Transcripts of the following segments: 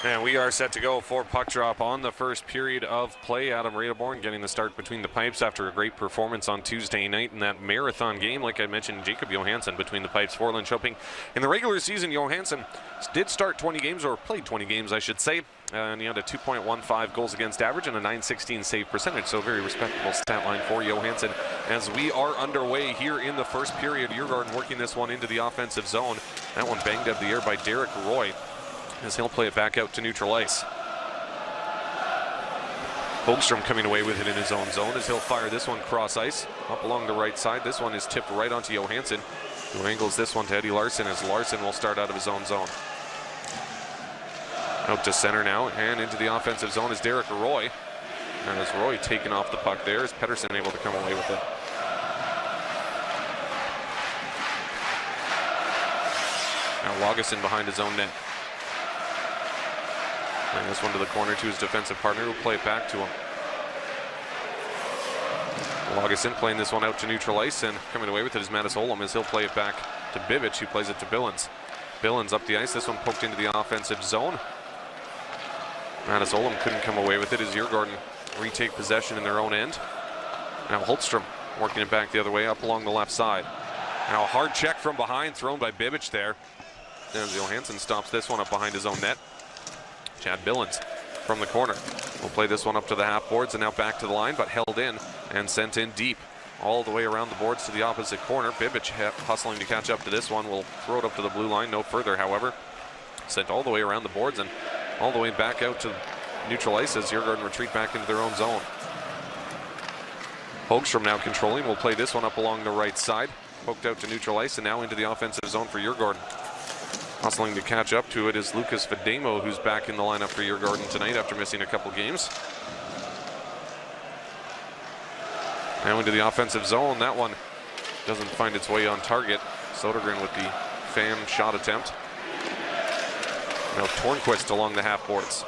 And we are set to go for puck drop on the first period of play. Adam Riedeborn getting the start between the pipes after a great performance on Tuesday night in that marathon game. Like I mentioned, Jacob Johansson between the pipes for Linköping. In the regular season, Johansson did start 20 games, or played 20 games, I should say. And he had a 2.15 goals against average and a .916 save percentage, so a very respectable stat line for Johansson. As we are underway here in the first period, Djurgården working this one into the offensive zone. That one banged up the air by Derek Roy, as he'll play it back out to neutral ice. Hogstrom coming away with it in his own zone as he'll fire this one cross ice up along the right side. This one is tipped right onto Johansson, who angles this one to Eddie Larson, as Larson will start out of his own zone. Out to center now, and into the offensive zone is Derek Roy. And as Roy taken off the puck there, is Pettersson able to come away with it. Now Lagesson behind his own net. Playing this one to the corner to his defensive partner, who will play it back to him. Lagesson playing this one out to neutral ice, and coming away with it is Mattis Olam, as he'll play it back to Bibic, who plays it to Billens. Billens up the ice, this one poked into the offensive zone. Mattis Olam couldn't come away with it as Djurgården retake possession in their own end. Now Holtstrom working it back the other way up along the left side. Now a hard check from behind thrown by Bibic there. As Johansson stops this one up behind his own net. Chad Billens from the corner will play this one up to the half boards and now back to the line, but held in and sent in deep all the way around the boards to the opposite corner. Bibic hustling to catch up to this one, will throw it up to the blue line, no further however. Sent all the way around the boards and all the way back out to neutral ice as Djurgården retreat back into their own zone. Hogstrom now controlling, will play this one up along the right side. Poked out to neutral ice and now into the offensive zone for Djurgården. Hustling to catch up to it is Lucas Fademo, who's back in the lineup for Djurgården tonight after missing a couple games. Now into the offensive zone. That one doesn't find its way on target. Sodergren with the fan shot attempt. Now Tornquist along the half boards.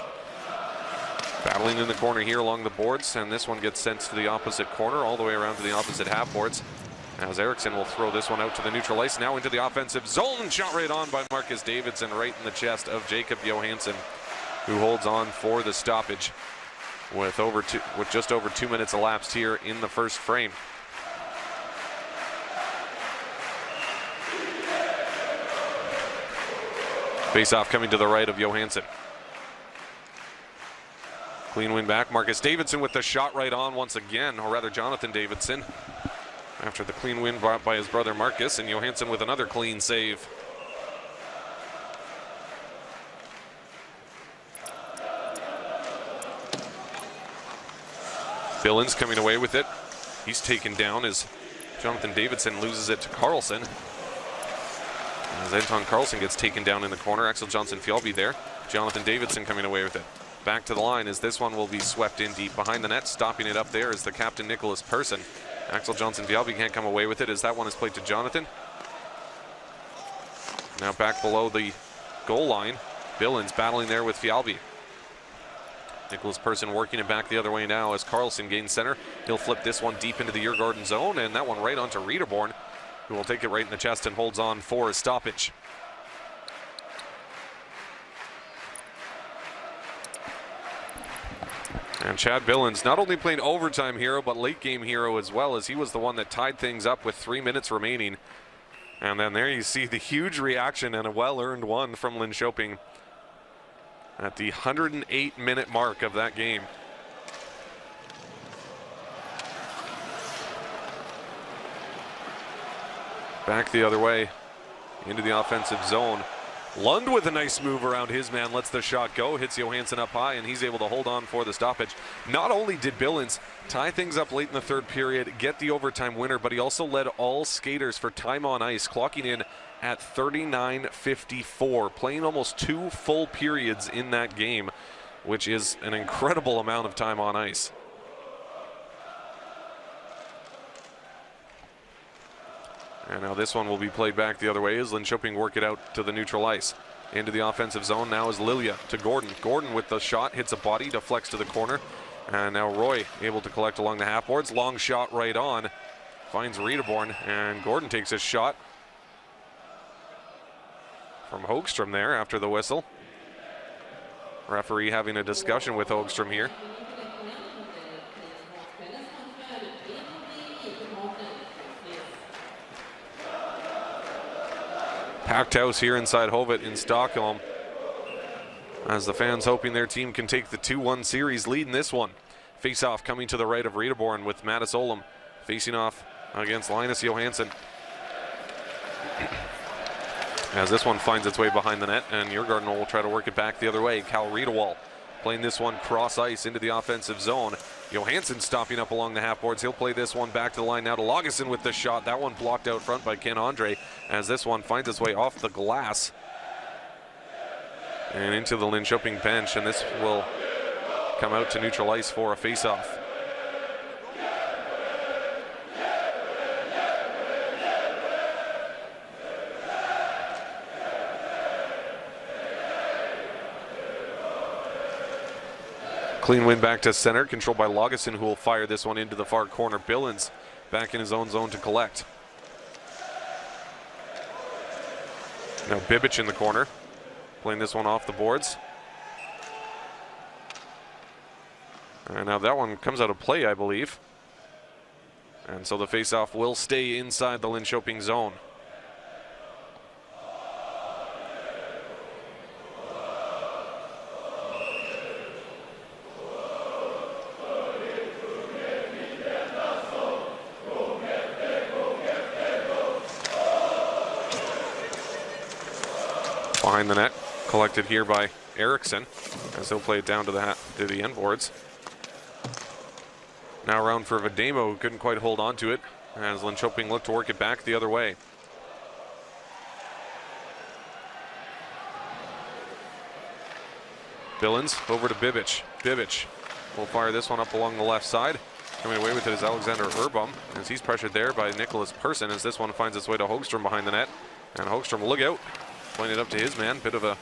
Battling in the corner here along the boards, and this one gets sent to the opposite corner all the way around to the opposite half boards. As Eriksson will throw this one out to the neutral ice, now into the offensive zone. Shot right on by Marcus Davidson, right in the chest of Jacob Johansson, who holds on for the stoppage with just over 2 minutes elapsed here in the first frame. Face-off coming to the right of Johansson. Clean win back. Marcus Davidson with the shot right on once again, or rather Jonathan Davidson, after the clean win brought by his brother Marcus, and Johansson with another clean save. Billens coming away with it. He's taken down as Jonathan Davidson loses it to Carlson. As Anton Carlson gets taken down in the corner, Axel Johnson-Fjallby there. Jonathan Davidson coming away with it. Back to the line as this one will be swept in deep behind the net. Stopping it up there is the captain, Nicholas Persson. Axel Johnson-Fjallby can't come away with it as that one is played to Jonathan. Now back below the goal line. Billens battling there with Fjallby. Nicholas Persson working it back the other way now as Carlson gains center. He'll flip this one deep into the Djurgården zone, and that one right onto Riedeborn, who will take it right in the chest and holds on for a stoppage. And Chad Billens not only playing overtime hero, but late game hero as well, as he was the one that tied things up with 3 minutes remaining. And then there you see the huge reaction and a well-earned one from Linköping at the 108-minute mark of that game. Back the other way into the offensive zone. Lund with a nice move around his man, lets the shot go, hits Johansson up high, and he's able to hold on for the stoppage. Not only did Billens tie things up late in the third period, get the overtime winner, but he also led all skaters for time on ice, clocking in at 39:54, playing almost 2 full periods in that game, which is an incredible amount of time on ice. And now this one will be played back the other way as Linköping work it out to the neutral ice. Into the offensive zone now is Lilia to Gordon. Gordon with the shot, hits a body, deflects to the corner. And now Roy able to collect along the half boards. Long shot right on. Finds Riedeborn, and Gordon takes a shot from Hogstrom there after the whistle. Referee having a discussion with Hogstrom here. Packed house here inside Hovet in Stockholm, as the fans hoping their team can take the 2-1 series lead in this one. Face-off coming to the right of Riedeborn with Mattis Olam facing off against Linus Johansson. As this one finds its way behind the net, and Djurgården will try to work it back the other way. Cal Riedewald playing this one cross ice into the offensive zone. Johansson stopping up along the half boards. He'll play this one back to the line now to Lagesson with the shot. That one blocked out front by Ken Andre, as this one finds its way off the glass and into the Linköping bench, and this will come out to neutral ice for a face-off. Clean win back to center, controlled by Lagesson, who will fire this one into the far corner. Billins back in his own zone to collect. Now Bibic in the corner, playing this one off the boards. And now that one comes out of play, I believe. And so the face-off will stay inside the Linköping zone. Behind the net, collected here by Eriksson, as he'll play it down to the end boards. Now around for Vademo, who couldn't quite hold on to it, as Linköping looked to work it back the other way. Billins over to Bibic. Bibic will fire this one up along the left side. Coming away with it is Alexander Urbom, as he's pressured there by Nicholas Persson, as this one finds its way to Hogstrom behind the net. And Hogstrom, look out, playing it up to his man. Bit of a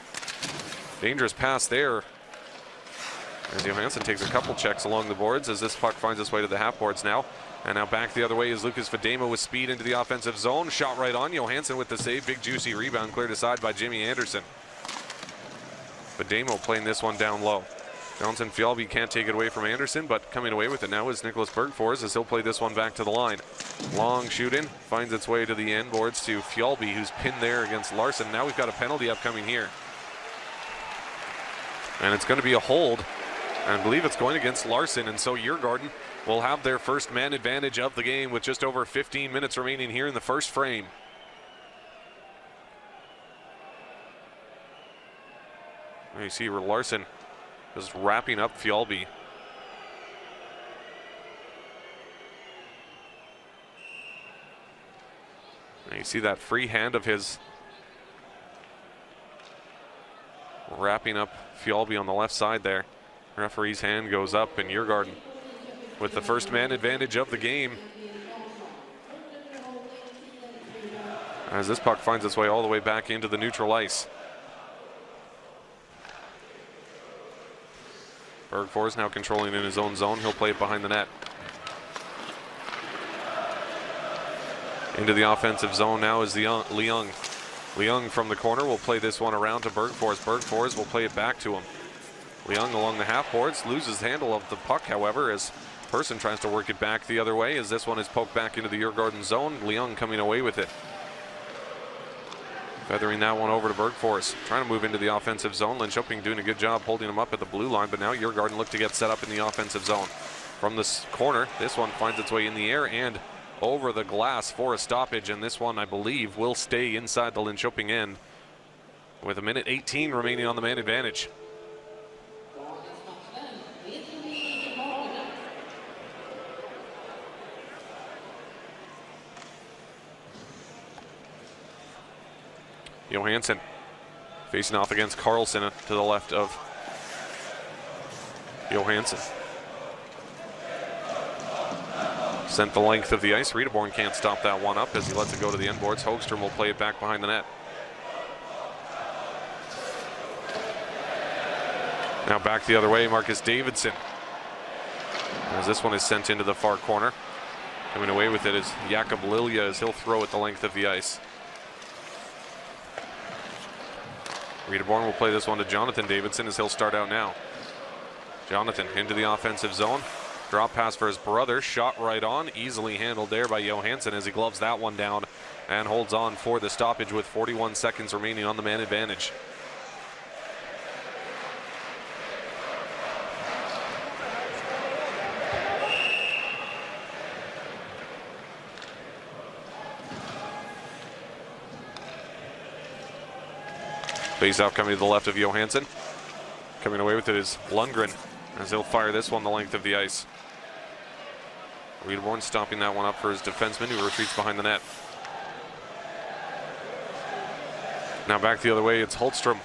dangerous pass there, as Johansson takes a couple checks along the boards, as this puck finds its way to the half boards now. And now back the other way is Lucas Vademo with speed into the offensive zone. Shot right on. Johansson with the save. Big juicy rebound cleared aside by Jimmy Anderson. Vademo playing this one down low. Johnson Fjallby can't take it away from Anderson, but coming away with it now is Nicholas Bergfors, as he'll play this one back to the line. Long shooting, finds its way to the end boards to Fjallby, who's pinned there against Larson. Now we've got a penalty upcoming here. And it's going to be a hold, and I believe it's going against Larson, and so Djurgården will have their first man advantage of the game with just over 15 minutes remaining here in the first frame. You see where Larson is wrapping up Fjallby. And you see that free hand of his wrapping up Fjallby on the left side there. Referee's hand goes up, and Djurgården with the first man advantage of the game, as this puck finds its way all the way back into the neutral ice. Bergfors now controlling in his own zone. He'll play it behind the net. Into the offensive zone now is Leung. Leung from the corner will play this one around to Bergfors. Bergfors will play it back to him. Leung along the half boards, loses handle of the puck, however, as Persson tries to work it back the other way, as this one is poked back into the Djurgården zone. Leung coming away with it. Feathering that one over to Bergfors, trying to move into the offensive zone. Linköping doing a good job holding him up at the blue line, but now Djurgården look to get set up in the offensive zone. From this corner, this one finds its way in the air and over the glass for a stoppage, and this one, I believe, will stay inside the Linköping end with 1:18 remaining on the man advantage. Johansson facing off against Carlson to the left of Johansson. Sent the length of the ice. Riedeborn can't stop that one up as he lets it go to the end boards. Hogstrom will play it back behind the net. Now back the other way, Marcus Davidson, as this one is sent into the far corner. Coming away with it is Jakob Lilja, as he'll throw it the length of the ice. Redeborn will play this one to Jonathan Davidson as he'll start out now. Jonathan into the offensive zone. Drop pass for his brother. Shot right on. Easily handled there by Johansson as he gloves that one down and holds on for the stoppage with 41 seconds remaining on the man advantage. Face-off coming to the left of Johansson. Coming away with it is Lundgren as he'll fire this one the length of the ice. Redeborn stopping that one up for his defenseman who retreats behind the net. Now back the other way, it's Holtstrom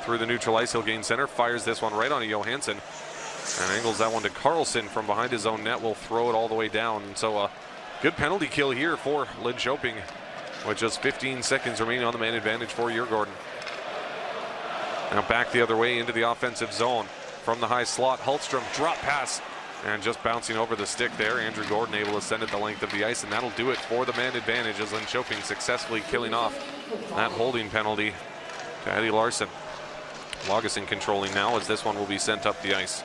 through the neutral ice. He'll gain center, fires this one right onto Johansson and angles that one to Carlson from behind his own net. Will throw it all the way down. And so a good penalty kill here for Linköping with just 15 seconds remaining on the man advantage for Djurgården. Now back the other way into the offensive zone. From the high slot, Hultstrom drop pass and just bouncing over the stick there. Andrew Gordon able to send it the length of the ice, and that'll do it for the man advantage as Linköping successfully killing off that holding penalty to Eddie Larsson. Lagesson controlling now as this one will be sent up the ice.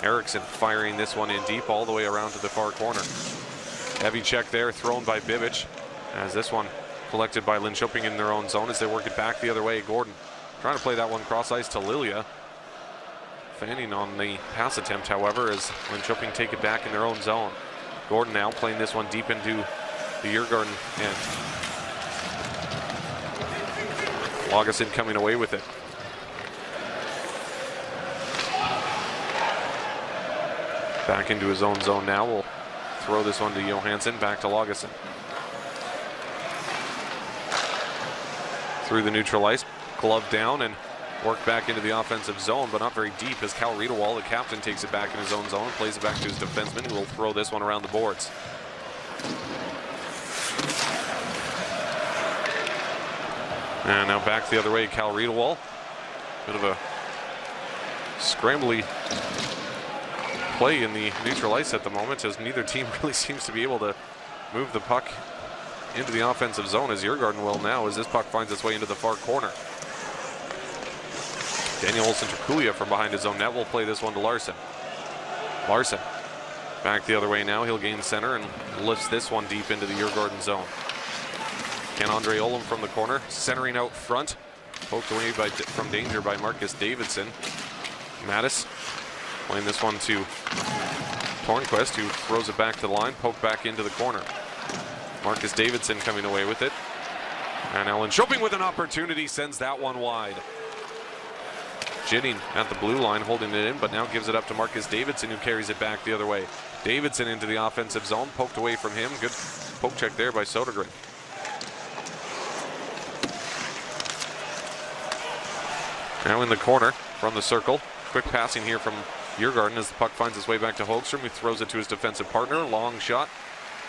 Eriksson firing this one in deep all the way around to the far corner. Heavy check there thrown by Bibic as this one collected by Linköping in their own zone as they work it back the other way. Gordon trying to play that one cross ice to Lilia. Fanning on the pass attempt, however, as Linköping take it back in their own zone. Gordon now playing this one deep into the Djurgården end. Lagesson coming away with it. Back into his own zone now. We'll throw this one to Johansson, back to Lagesson. Through the neutral ice, glove down and work back into the offensive zone, but not very deep as Cal Riedewald, the captain, takes it back in his own zone and plays it back to his defenseman, who will throw this one around the boards. And now back the other way, Cal Riedewald. Bit of a scrambly play in the neutral ice at the moment, as neither team really seems to be able to move the puck into the offensive zone, as Djurgården will now, as this puck finds its way into the far corner. Daniel Olsen-Trakulia from behind his own net will play this one to Larsson. Larsson back the other way now. He'll gain center and lifts this one deep into the Djurgården zone. Ken-Andre Olam from the corner, centering out front. Poked away from danger by Marcus Davidson. Mattis playing this one to Tornquist, who throws it back to the line, poked back into the corner. Marcus Davidson coming away with it. And Ellen Linköping with an opportunity sends that one wide. Jitting at the blue line, holding it in, but now gives it up to Marcus Davidson, who carries it back the other way. Davidson into the offensive zone, poked away from him. Good poke check there by Sodergren. Now in the corner from the circle. Quick passing here from Djurgården as the puck finds its way back to Hogström, who throws it to his defensive partner. Long shot,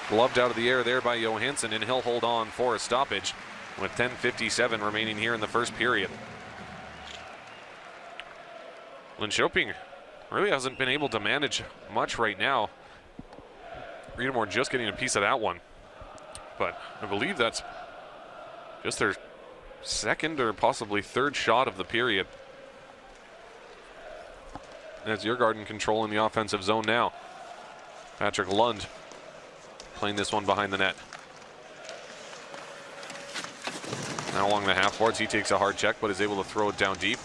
gloved out of the air there by Johansson, and he'll hold on for a stoppage with 10:57 remaining here in the first period. Linköping really hasn't been able to manage much right now. Reedemore just getting a piece of that one, but I believe that's just their second or possibly third shot of the period. As Djurgården controlling the offensive zone now. Patrick Lund playing this one behind the net. Now along the half boards, he takes a hard check but is able to throw it down deep.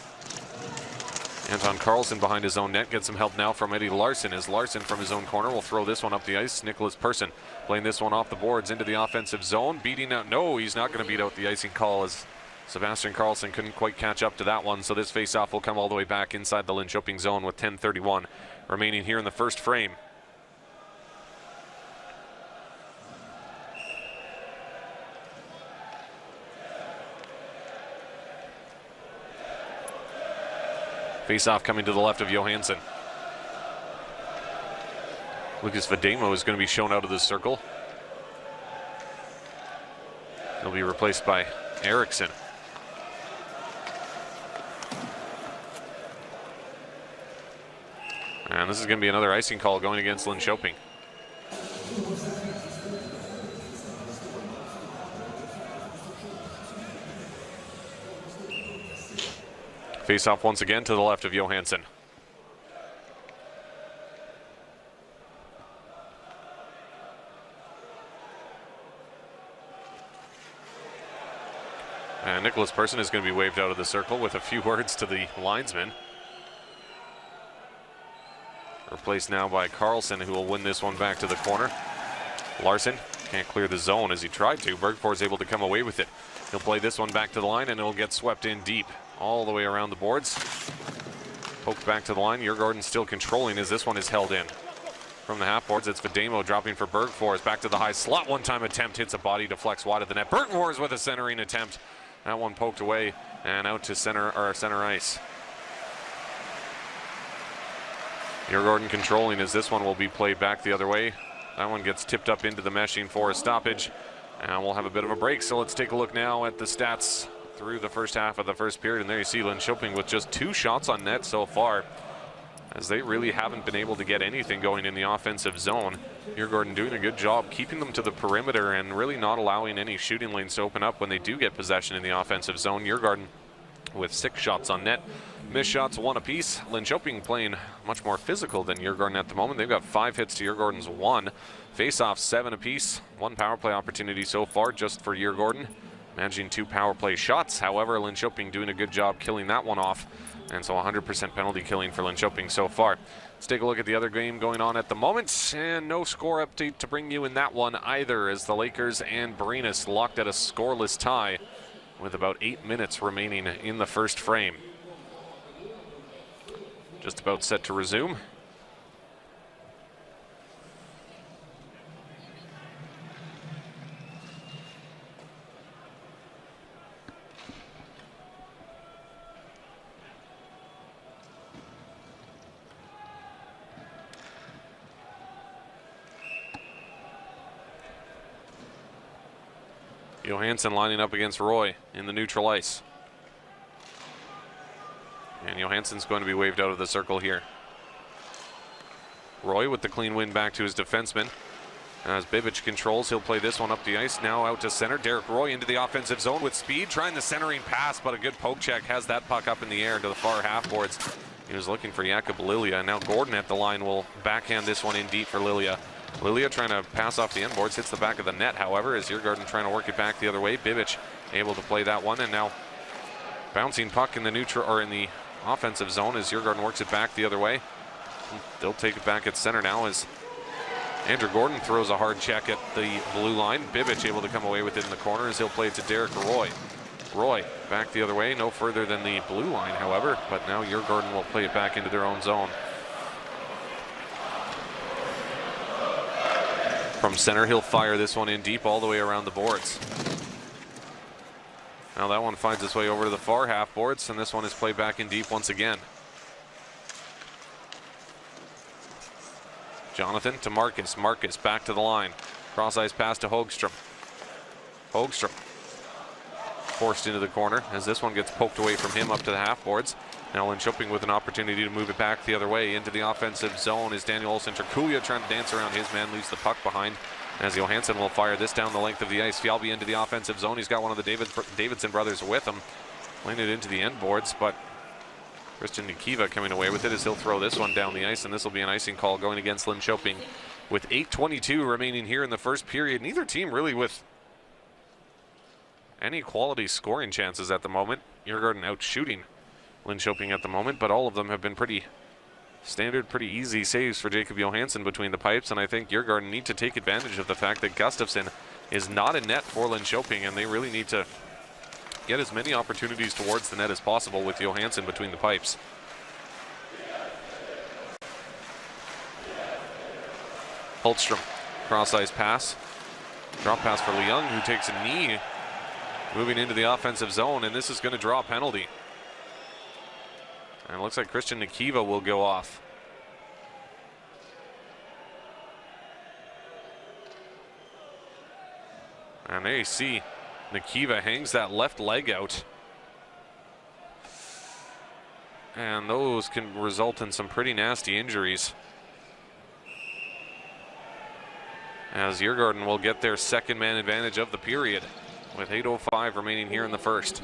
Anton Carlson behind his own net gets some help now from Eddie Larsson, as Larsson from his own corner will throw this one up the ice. Nicholas Persson playing this one off the boards into the offensive zone, beating out. No, he's not going to beat out the icing call, as Sebastian Carlson couldn't quite catch up to that one. So this face-off will come all the way back inside the Linköping zone with 10:31 remaining here in the first frame. Face-off coming to the left of Johansson. Lucas Vademo is going to be shown out of the circle. He'll be replaced by Eriksson. And this is going to be another icing call going against Linköping. Face off once again to the left of Johansson. And Nicholas Persson is going to be waved out of the circle with a few words to the linesman. Replaced now by Carlson, who will win this one back to the corner. Larson can't clear the zone as he tried to. Bergfors is able to come away with it. He'll play this one back to the line and it'll get swept in deep all the way around the boards. Poked back to the line. Djurgården still controlling as this one is held in. From the half boards, it's Vademo dropping for Bergfors. Back to the high slot. One-time attempt hits a body, deflects wide of the net. Bergfors with a centering attempt. That one poked away and out to center ice. Djurgården controlling as this one will be played back the other way. That one gets tipped up into the meshing for a stoppage. And we'll have a bit of a break. So let's take a look now at the stats through the first half of the first period. And there you see Linköping with just 2 shots on net so far, as they really haven't been able to get anything going in the offensive zone. Djurgården doing a good job keeping them to the perimeter and really not allowing any shooting lanes to open up when they do get possession in the offensive zone. Djurgården with 6 shots on net. Missed shots 1 apiece. Linköping playing much more physical than Djurgården at the moment. They've got 5 hits to Djurgården's 1. Face-off 7 apiece. 1 power play opportunity so far just for Djurgården. Managing 2 power play shots. However, Linköping doing a good job killing that one off. And so 100% penalty killing for Linköping so far. Let's take a look at the other game going on at the moment. And no score update to bring you in that one either, as the Lakers and Brynäs locked at a scoreless tie with about 8 minutes remaining in the first frame. Just about set to resume. Johansson lining up against Roy in the neutral ice. And Johansson's going to be waved out of the circle here. Roy with the clean win back to his defenseman. As Bibic controls, he'll play this one up the ice. Now out to center. Derek Roy into the offensive zone with speed, trying the centering pass, but a good poke check has that puck up in the air to the far half boards. He was looking for Jakob Lilia. Now Gordon at the line will backhand this one in deep for Lilia. Lilia trying to pass off the end boards, hits the back of the net, however, as Djurgården trying to work it back the other way. Bibic able to play that one, and now bouncing puck in the neutral or in the offensive zone as Djurgården works it back the other way. They'll take it back at center now as Andrew Gordon throws a hard check at the blue line. Bibic able to come away with it in the corner as he'll play it to Derek Roy. Roy back the other way, no further than the blue line, however, but now Djurgården will play it back into their own zone. From center, he'll fire this one in deep all the way around the boards. Now that one finds its way over to the far half boards, and this one is played back in deep once again. Jonathan to Marcus. Marcus back to the line. Cross-ice pass to Hogström. Hogström forced into the corner as this one gets poked away from him up to the half boards. Now Linköping with an opportunity to move it back the other way into the offensive zone is Daniel Olsson Trkulia trying to dance around his man, leaves the puck behind as Johansson will fire this down the length of the ice. Fjallby into the offensive zone. He's got one of the Davidson brothers with him. Playing it into the end boards, but Christian Nikiva coming away with it as he'll throw this one down the ice, and this will be an icing call going against Linköping with 8:22 remaining here in the first period. Neither team really with any quality scoring chances at the moment. Djurgården out shooting Linköping at the moment, but all of them have been pretty standard, pretty easy saves for Jacob Johansson between the pipes, and I think Djurgården need to take advantage of the fact that Gustafsson is not in net for Linköping, and they really need to get as many opportunities towards the net as possible with Johansson between the pipes. Hultstrom, cross-ice pass. Drop pass for Leung, who takes a knee moving into the offensive zone, and this is going to draw a penalty. And it looks like Christian Nikiva will go off. And there you see Nikiva hangs that left leg out. And those can result in some pretty nasty injuries, as Djurgården will get their second man advantage of the period with 8:05 remaining here in the first.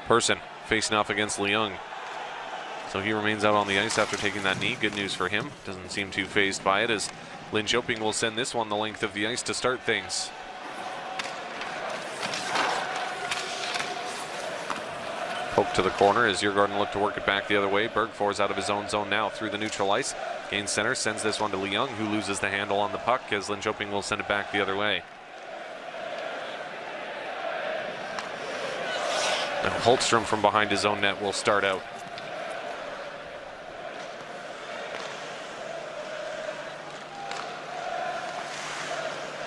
Person facing off against Leung. So he remains out on the ice after taking that knee. Good news for him. Doesn't seem too fazed by it, as Linköping will send this one the length of the ice to start things. Poke to the corner as Djurgården look to work it back the other way. Bergfors out of his own zone now through the neutral ice. Gains center, sends this one to Leung, who loses the handle on the puck as Linköping will send it back the other way. And Holtstrom from behind his own net will start out.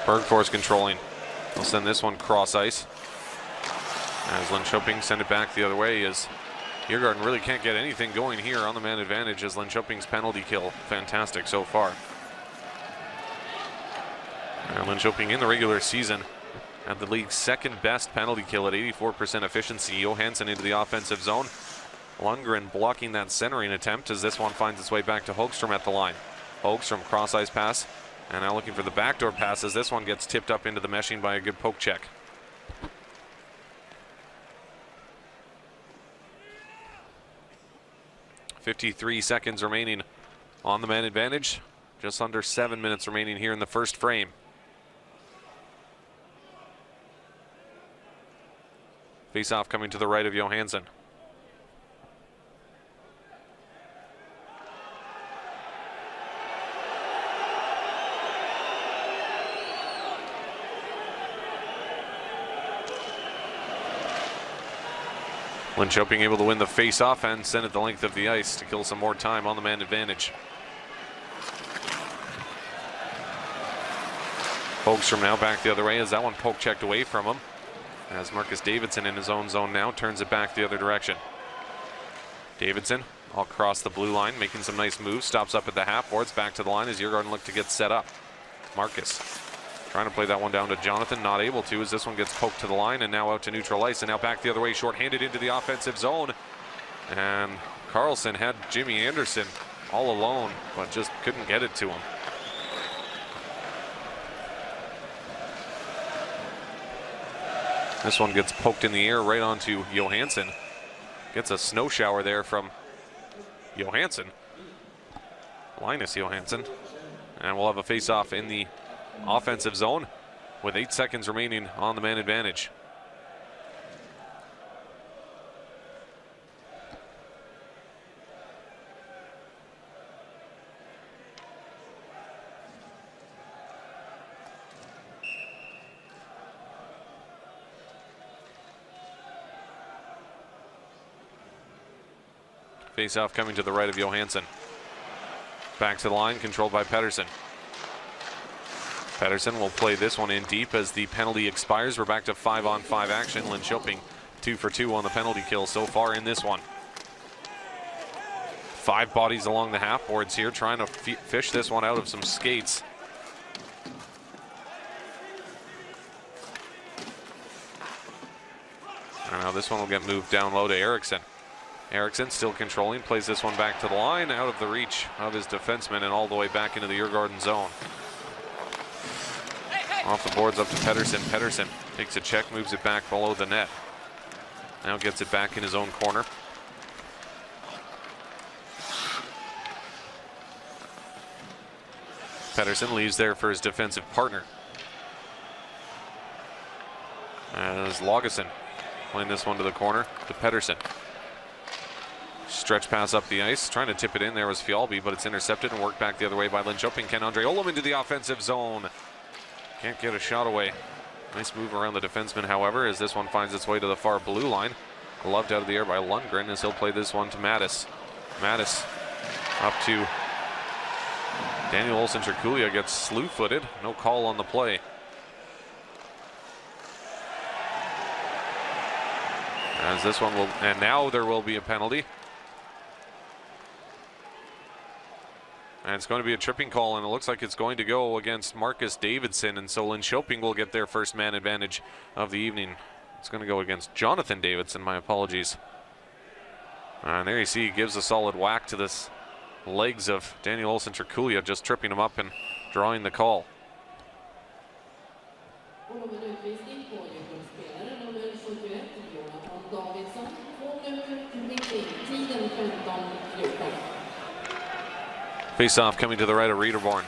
Bergfors controlling. He'll send this one cross ice. As Linköping send it back the other way, as Djurgården really can't get anything going here on the man advantage, as Linköping's penalty kill fantastic so far. And Linköping in the regular season at the league's second best penalty kill at 84% efficiency. Johansson into the offensive zone. Lundgren blocking that centering attempt as this one finds its way back to Hogstrom at the line. Hogstrom cross ice pass, and now looking for the backdoor pass as this one gets tipped up into the meshing by a good poke check. .53 seconds remaining on the man advantage. Just under 7 minutes remaining here in the first frame. Face-off coming to the right of Johansson. Linköping able to win the face-off and send it the length of the ice to kill some more time on the man advantage. Hogstrom now back the other way as that one poke checked away from him. As Marcus Davidson in his own zone now turns it back the other direction. Davidson all across the blue line, making some nice moves, stops up at the half boards, back to the line as Djurgården look to get set up. Marcus trying to play that one down to Jonathan, not able to as this one gets poked to the line and now out to neutral ice and now back the other way, shorthanded into the offensive zone. And Carlson had Jimmy Anderson all alone, but just couldn't get it to him. This one gets poked in the air right onto Johansson. Gets a snow shower there from Johansson. Linus Johansson. And we'll have a face-off in the offensive zone with 8 seconds remaining on the man advantage. Face-off coming to the right of Johansson. Back to the line, controlled by Pettersson. Pettersson will play this one in deep as the penalty expires. We're back to 5-on-5 action. Linköping 2 for 2 on the penalty kill so far in this one. 5 bodies along the half boards here, trying to fish this one out of some skates. And now this one will get moved down low to Eriksson. Eriksson still controlling, plays this one back to the line, out of the reach of his defenseman and all the way back into the Djurgården zone. Off the boards up to Pettersson. Pettersson takes a check, moves it back below the net. Now gets it back in his own corner. Pettersson leaves there for his defensive partner. As Lagesson playing this one to the corner to Pettersson. Stretch pass up the ice, trying to tip it in. There was Fjallby, but it's intercepted and worked back the other way by Linköping. Ken-Andre Olom into the offensive zone. Can't get a shot away. Nice move around the defenseman, however, as this one finds its way to the far blue line. Gloved out of the air by Lundgren as he'll play this one to Mattis. Mattis up to Daniel Olsen-Trikulia, gets slew-footed. No call on the play. As this one will, and now there will be a penalty. And it's going to be a tripping call, and it looks like it's going to go against Marcus Davidson, and so Linköping will get their first man advantage of the evening. It's going to go against Jonathan Davidson, my apologies. And there you see, he gives a solid whack to this legs of Daniel Olsen-Trikulia, just tripping him up and drawing the call. Face-off coming to the right of Reederborn.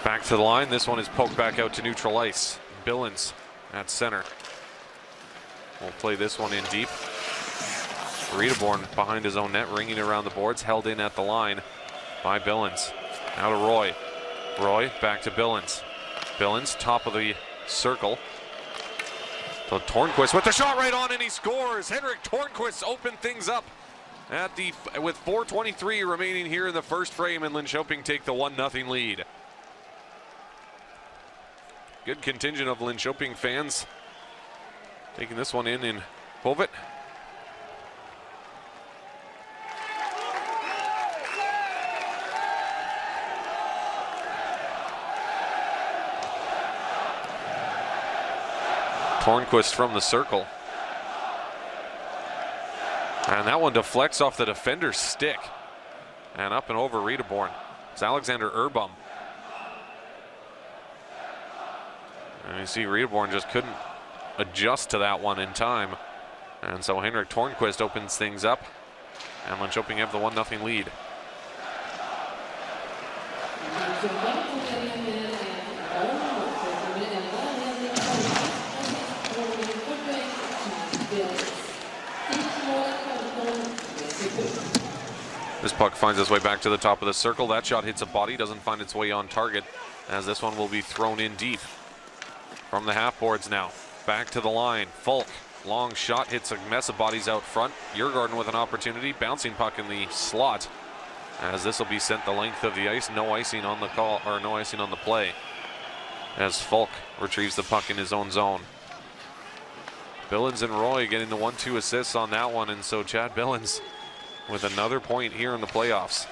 Back to the line. This one is poked back out to neutral ice. Billens at center. We'll play this one in deep. Reederborn behind his own net, ringing around the boards, held in at the line by Billens. Now to Roy. Roy back to Billens. Billens, top of the circle. So Tornquist with the shot right on, and he scores. Henrik Tornquist opened things up with 4:23 remaining here in the first frame, and Linköping take the 1-0 lead. Good contingent of Linköping fans taking this one in Povit. Tornquist from the circle. And that one deflects off the defender's stick. And up and over Reederborn. It's Alexander Urbum. And you see Reederborn just couldn't adjust to that one in time. And so Henrik Tornquist opens things up. And Linköping have the 1-0 lead. This puck finds its way back to the top of the circle. That shot hits a body, doesn't find its way on target, as this one will be thrown in deep. From the half boards now, back to the line. Falk, long shot, hits a mess of bodies out front. Djurgården with an opportunity, bouncing puck in the slot, as this will be sent the length of the ice. No icing on the call, or no icing on the play, as Falk retrieves the puck in his own zone. Billens and Roy getting the 1-2 assists on that one, and so Chad Billens with another point here in the playoffs.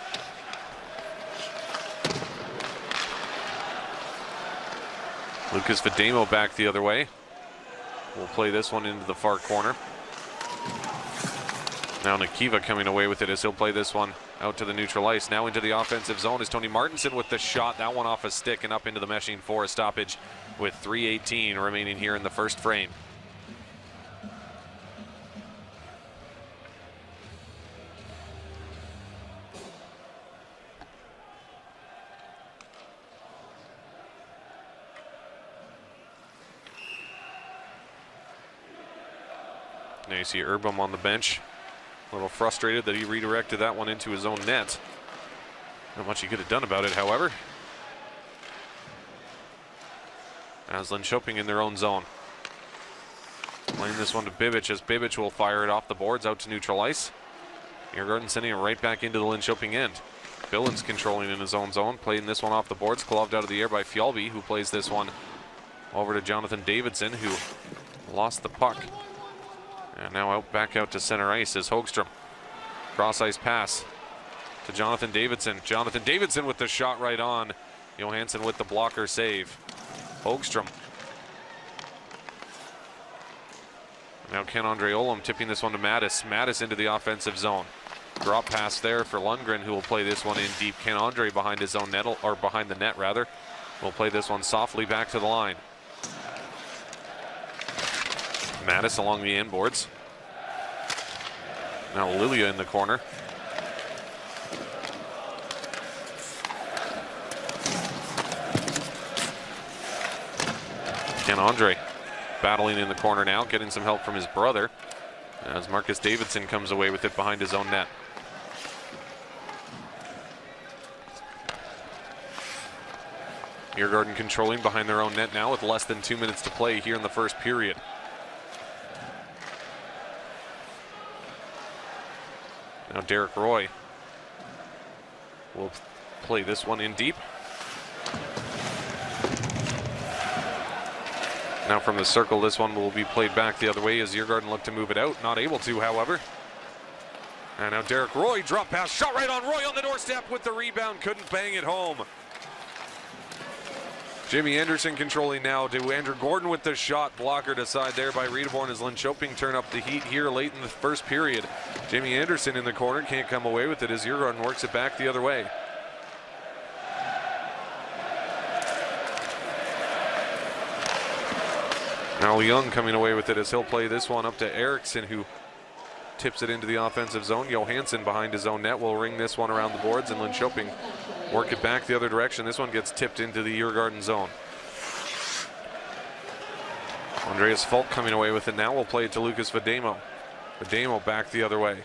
Lucas Videmo back the other way. We'll play this one into the far corner. Now Nikiva coming away with it as he'll play this one out to the neutral ice. Now into the offensive zone is Tony Martinson with the shot. That one off a stick and up into the meshing for a stoppage with 3:18 remaining here in the first frame. Now you see Urbum on the bench, a little frustrated that he redirected that one into his own net. Not much he could have done about it, however. As Linköping in their own zone. Playing this one to Bibic, as Bibic will fire it off the boards out to neutral ice. Djurgården sending it right back into the Linköping end. Billens controlling in his own zone, playing this one off the boards, gloved out of the air by Fjallby, who plays this one over to Jonathan Davidson, who lost the puck. And now back out to center ice is Hogström. Cross ice pass to Jonathan Davidson. Jonathan Davidson with the shot right on. Johansson with the blocker save. Hogström. Now Ken-Andre Olom tipping this one to Mattis. Mattis into the offensive zone. Drop pass there for Lundgren, who will play this one in deep. Ken-Andre behind his own net, or behind the net rather, will play this one softly back to the line. Mattis along the end boards. Now Lilia in the corner. Ken-Andre battling in the corner now, getting some help from his brother, as Marcus Davidson comes away with it behind his own net. Djurgården controlling behind their own net now with less than 2 minutes to play here in the first period. Now Derek Roy will play this one in deep. Now from the circle, this one will be played back the other way as Djurgården look to move it out. Not able to, however. And now Derek Roy, drop pass, shot right on Roy on the doorstep with the rebound, couldn't bang it home. Jimmy Anderson controlling now to Andrew Gordon with the shot, blockered aside there by Reederborn as Linköping turn up the heat here late in the first period. Jimmy Anderson in the corner, can't come away with it as Djurgården works it back the other way. Now Young coming away with it as he'll play this one up to Eriksson, who tips it into the offensive zone. Johansson behind his own net will ring this one around the boards, and Linköping work it back the other direction. This one gets tipped into the Djurgården zone. Andreas Falk coming away with it now. We'll play it to Lucas Vademo. Vademo back the other way.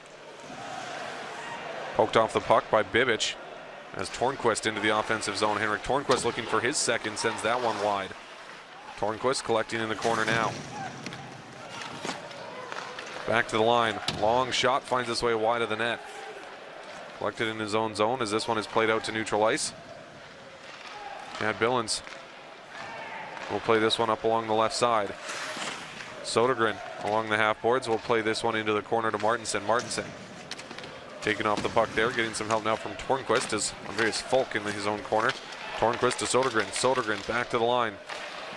Poked off the puck by Bibic as Tornquist into the offensive zone. Henrik Tornquist looking for his second, sends that one wide. Tornquist collecting in the corner now. Back to the line. Long shot finds its way wide of the net. Collected in his own zone as this one is played out to neutral ice. Chad Billens will play this one up along the left side. Sodergren along the half boards will play this one into the corner to Martinson. Martinson taking off the puck there, getting some help now from Tornquist as Andreas Falk in his own corner. Tornquist to Sodergren. Sodergren back to the line.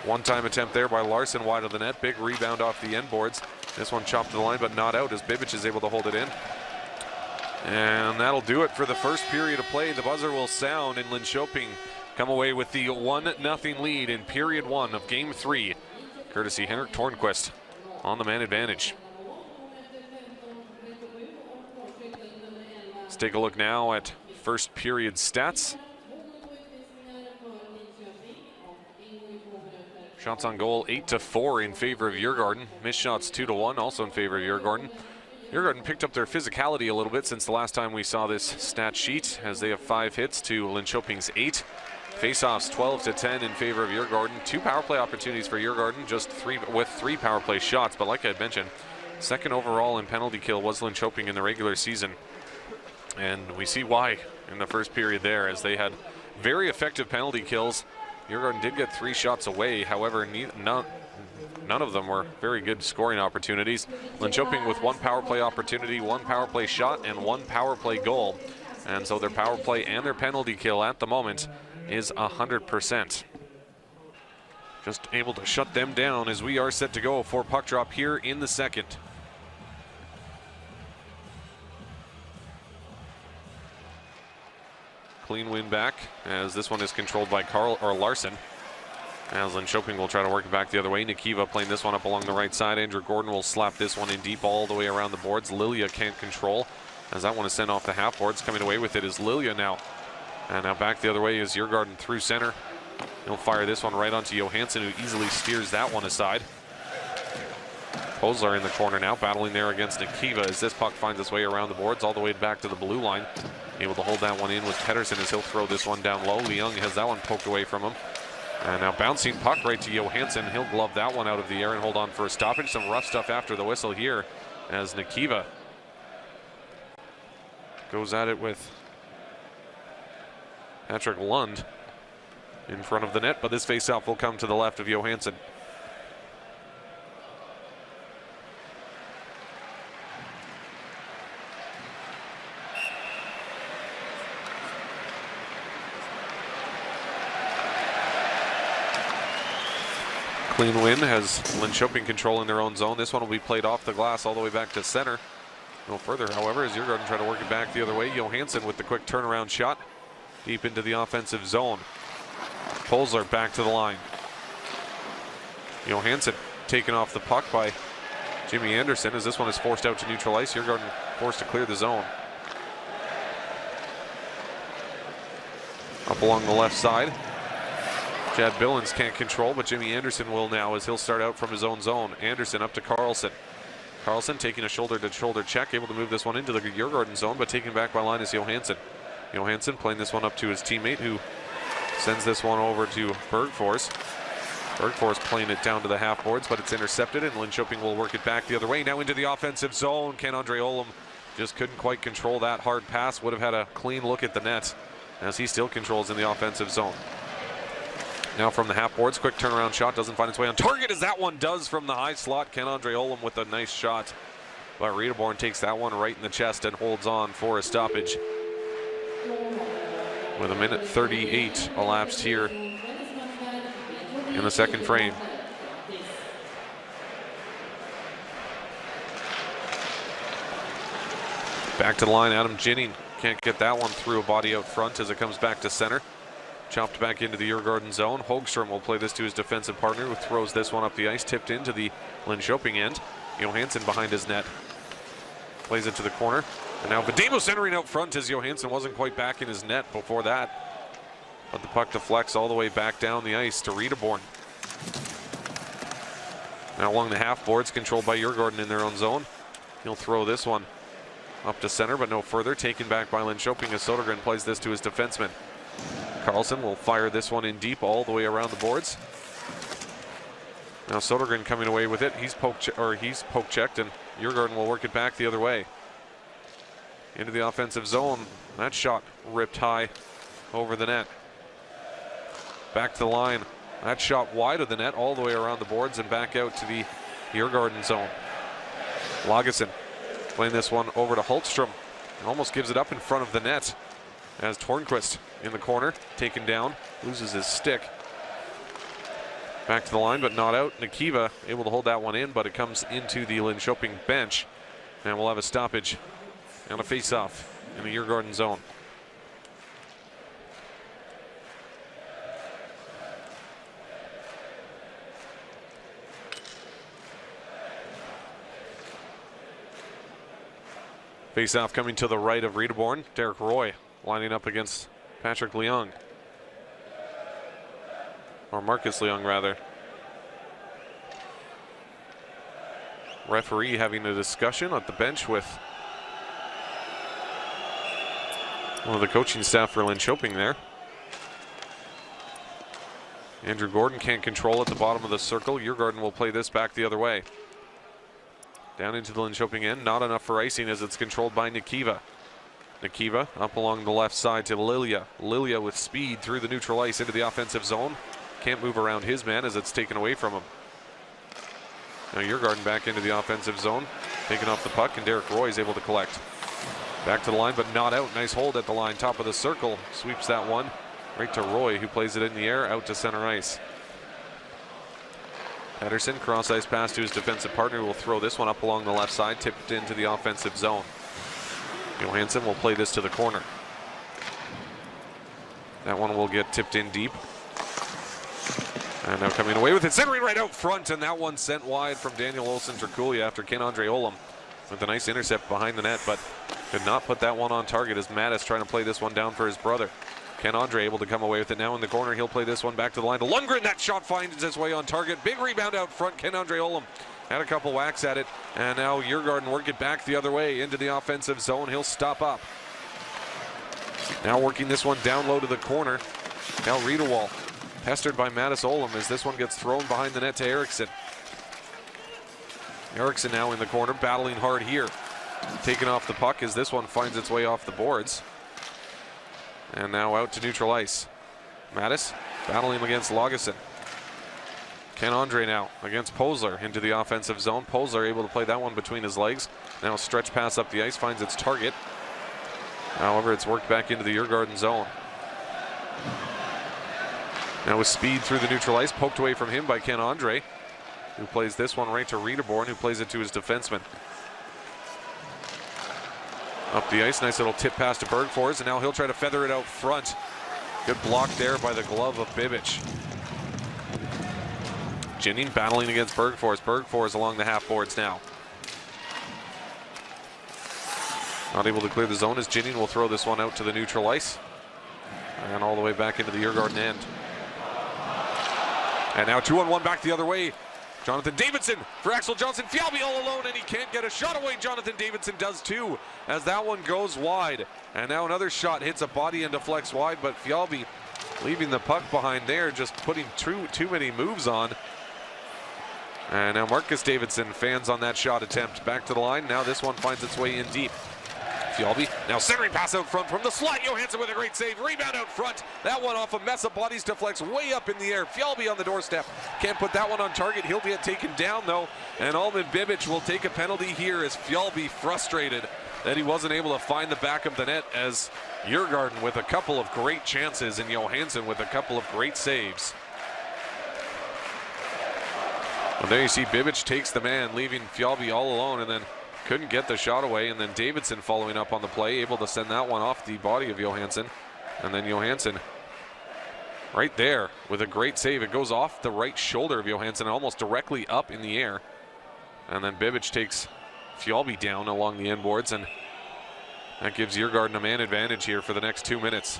One-time attempt there by Larson wide of the net. Big rebound off the end boards. This one chopped to the line but not out as Bibic is able to hold it in. And that'll do it for the first period of play. The buzzer will sound and Linköping come away with the 1-0 lead in period 1 of game 3. Courtesy Henrik Tornquist on the man advantage. Let's take a look now at first period stats. Shots on goal 8-4 in favor of Djurgården. Missed shots 2-1 also in favor of Djurgården. Djurgården picked up their physicality a little bit since the last time we saw this stat sheet, as they have 5 hits to Linköping's 8. Faceoffs 12-10 in favor of Djurgården. 2 power play opportunities for Djurgården, just 3 with 3 power play shots. But like I had mentioned, second overall in penalty kill was Linköping in the regular season. And we see why in the first period there, as they had very effective penalty kills. Djurgården did get 3 shots away, however, none of them were very good scoring opportunities. Linköping with 1 power play opportunity, 1 power play shot, and 1 power play goal. And so their power play and their penalty kill at the moment is 100%. Just able to shut them down as we are set to go for puck drop here in the second. Clean win back as this one is controlled by Larson. As Linköping will try to work it back the other way. Nikiva playing this one up along the right side. Andrew Gordon will slap this one in deep all the way around the boards. Lilia can't control as that one is sent off the half boards. Coming away with it is Lilia now. And now back the other way is Djurgården through center. He'll fire this one right onto Johansson, who easily steers that one aside. Posler in the corner now, battling there against Nikiva as this puck finds its way around the boards all the way back to the blue line. Able to hold that one in with Pettersson as he'll throw this one down low. Leung has that one poked away from him. And now bouncing puck right to Johansson. He'll glove that one out of the air and hold on for a stoppage. Some rough stuff after the whistle here as Nikiva goes at it with Patrick Lund in front of the net, but this faceoff will come to the left of Johansson. Clean win has Linköping controlling their own zone. This one will be played off the glass all the way back to center. No further, however, as Djurgården try to work it back the other way. Johansson with the quick turnaround shot deep into the offensive zone. Posler back to the line. Johansson taken off the puck by Jimmy Anderson as this one is forced out to neutral ice. Djurgården forced to clear the zone. Up along the left side. Chad Billens can't control, but Jimmy Anderson will now as he'll start out from his own zone. Anderson up to Carlson. Carlson taking a shoulder-to-shoulder check, able to move this one into the Djurgården zone, but taken back by Linus Johansson. Johansson playing this one up to his teammate, who sends this one over to Bergfors. Bergfors playing it down to the half boards, but it's intercepted, and Linköping will work it back the other way. Now into the offensive zone. Ken-Andre Olum just couldn't quite control that hard pass. Would have had a clean look at the net as he still controls in the offensive zone. Now from the half boards, quick turnaround shot doesn't find its way on target as that one does from the high slot. Ken-Andre Olum with a nice shot, but Riedeborn takes that one right in the chest and holds on for a stoppage. With 1:38 elapsed here in the second frame. Back to the line, Adam Ginning can't get that one through a body out front as it comes back to center. Chopped back into the Djurgården zone. Hogström will play this to his defensive partner, who throws this one up the ice, tipped into the Linköping end. Johansson behind his net. Plays it to the corner. And now Vadimo centering out front, as Johansson wasn't quite back in his net before that. But the puck deflects all the way back down the ice to Djurgården. Now along the half boards, controlled by Djurgården in their own zone. He'll throw this one up to center, but no further. Taken back by Linköping as Sodergren plays this to his defenseman. Carlson will fire this one in deep all the way around the boards. Now Sodergren coming away with it. He's poke checked, and Djurgården will work it back the other way. Into the offensive zone. That shot ripped high over the net. Back to the line. That shot wide of the net all the way around the boards and back out to the Djurgården zone. Lagesson playing this one over to Hultstrom. Almost gives it up in front of the net as Tornquist in the corner, taken down, loses his stick. Back to the line, but not out. Nikiva able to hold that one in, but it comes into the Linköping bench. And we'll have a stoppage and a face-off in the Djurgården zone. Face-off coming to the right of Djurgården. Derek Roy lining up against Patrick Leung. Or Marcus Leung, rather. Referee having a discussion at the bench with one of the coaching staff for Linköping there. Andrew Gordon can't control at the bottom of the circle. Djurgården will play this back the other way. Down into the Linköping end, not enough for icing as it's controlled by Nikiva. Nikiva up along the left side to Lilia. Lilia with speed through the neutral ice into the offensive zone. Can't move around his man as it's taken away from him. Now Djurgården back into the offensive zone, taking off the puck, and Derek Roy is able to collect. Back to the line, but not out. Nice hold at the line, top of the circle. Sweeps that one right to Roy, who plays it in the air out to center ice. Pedersen, cross ice pass to his defensive partner, who will throw this one up along the left side, tipped into the offensive zone. Johansson will play this to the corner. That one will get tipped in deep. And now coming away with it, centering right out front, and that one sent wide from Daniel Olsen-Draculia after Ken-Andre Olam with a nice intercept behind the net, but could not put that one on target as Mattis trying to play this one down for his brother. Ken-Andre able to come away with it now in the corner. He'll play this one back to the line to Lundgren. That shot finds its way on target. Big rebound out front. Ken-Andre Olam had a couple whacks at it, and now Djurgården work it back the other way into the offensive zone. He'll stop up. Now working this one down low to the corner. Now Riedewald pestered by Mattis Olam as this one gets thrown behind the net to Eriksson. Eriksson now in the corner, battling hard here. Taking off the puck as this one finds its way off the boards. And now out to neutral ice. Mattis battling against Lagesson. Ken-Andre now against Posler into the offensive zone. Posler able to play that one between his legs. Now a stretch pass up the ice, finds its target. However, it's worked back into the Djurgården zone. Now with speed through the neutral ice, poked away from him by Ken-Andre, who plays this one right to Riedewald, who plays it to his defenseman. Up the ice, nice little tip pass to Bergfors, and now he'll try to feather it out front. Good block there by the glove of Bibic. Ginning battling against Bergfors. Bergfors along the half boards now. Not able to clear the zone as Ginning will throw this one out to the neutral ice. And all the way back into the Djurgården end. And now 2-on-1 back the other way. Jonathan Davidson for Axel Johnson. Fjällby all alone, and he can't get a shot away. Jonathan Davidson does too, as that one goes wide. And now another shot hits a body and deflects wide, but Fjällby leaving the puck behind there, just putting too many moves on. And now Marcus Davidson fans on that shot attempt. Back to the line. Now this one finds its way in deep. Fjällby now centering pass out front from the slot. Johansson with a great save. Rebound out front. That one off a mess of bodies, deflects way up in the air. Fjällby on the doorstep. Can't put that one on target. He'll get taken down though. And Alman Bibic will take a penalty here as Fjällby frustrated that he wasn't able to find the back of the net, as Djurgården with a couple of great chances and Johansson with a couple of great saves. Well, there you see Bibic takes the man, leaving Fjällby all alone, and then couldn't get the shot away, and then Davidson following up on the play, able to send that one off the body of Johansson. And then Johansson right there with a great save. It goes off the right shoulder of Johansson, almost directly up in the air. And then Bibic takes Fjallby down along the end boards, and that gives Djurgården a man advantage here for the next 2 minutes.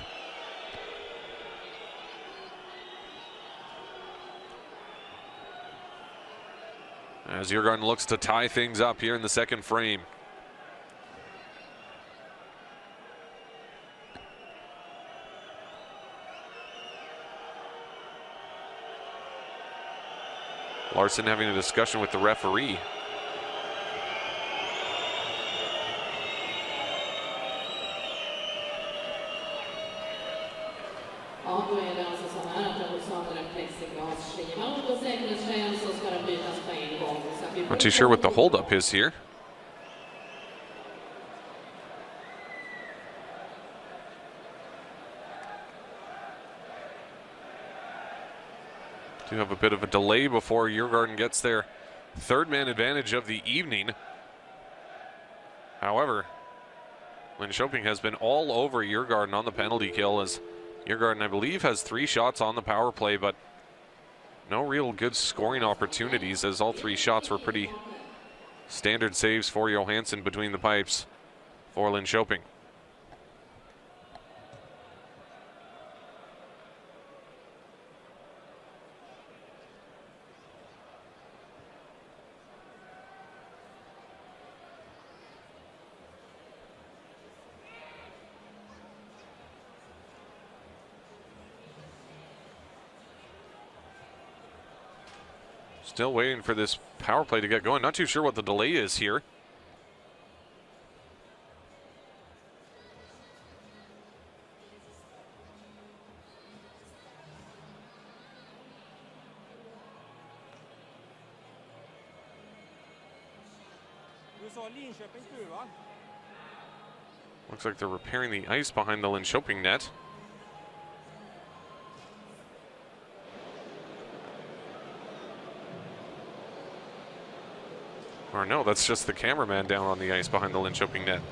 As Djurgården looks to tie things up here in the second frame. Larson having a discussion with the referee. Not too sure what the holdup is here. Do have a bit of a delay before Djurgården gets their third man advantage of the evening. However, Linköping has been all over Djurgården on the penalty kill, as Djurgården, I believe, has 3 shots on the power play, but no real good scoring opportunities, as all 3 shots were pretty standard saves for Johansson between the pipes for Linköping. Still waiting for this power play to get going. Not too sure what the delay is here. Looks like they're repairing the ice behind the Linköping net. Or no, that's just the cameraman down on the ice behind the Linköping net.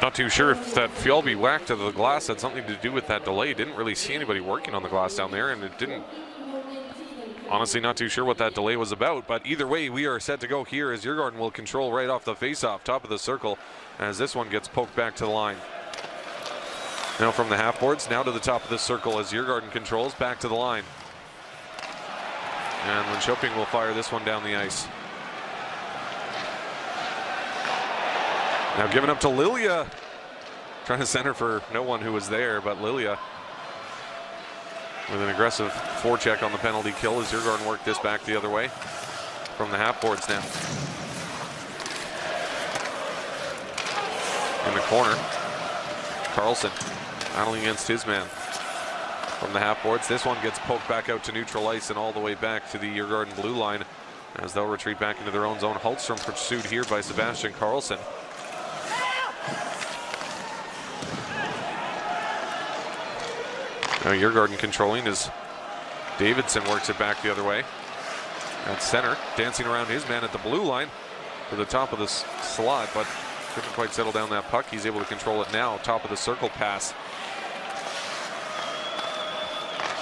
Not too sure if that Fjallby whack to the glass had something to do with that delay. Didn't really see anybody working on the glass down there, and it didn't. Honestly, not too sure what that delay was about, but either way, we are set to go here as Djurgården will control right off the face-off, top of the circle, as this one gets poked back to the line. Now from the half boards, now to the top of the circle as Djurgården controls back to the line. And Linköping will fire this one down the ice. Now given up to Lilia, trying to center for no one who was there, but Lilia with an aggressive forecheck on the penalty kill as Djurgården work this back the other way from the half boards now. In the corner, Carlson battling against his man from the half boards. This one gets poked back out to neutral ice and all the way back to the Djurgården blue line as they'll retreat back into their own zone. Hultstrom pursued here by Sebastian Carlson. Now Djurgården controlling as Davidson works it back the other way. At center, dancing around his man at the blue line to the top of the slot, but couldn't quite settle down that puck. He's able to control it now. Top of the circle pass.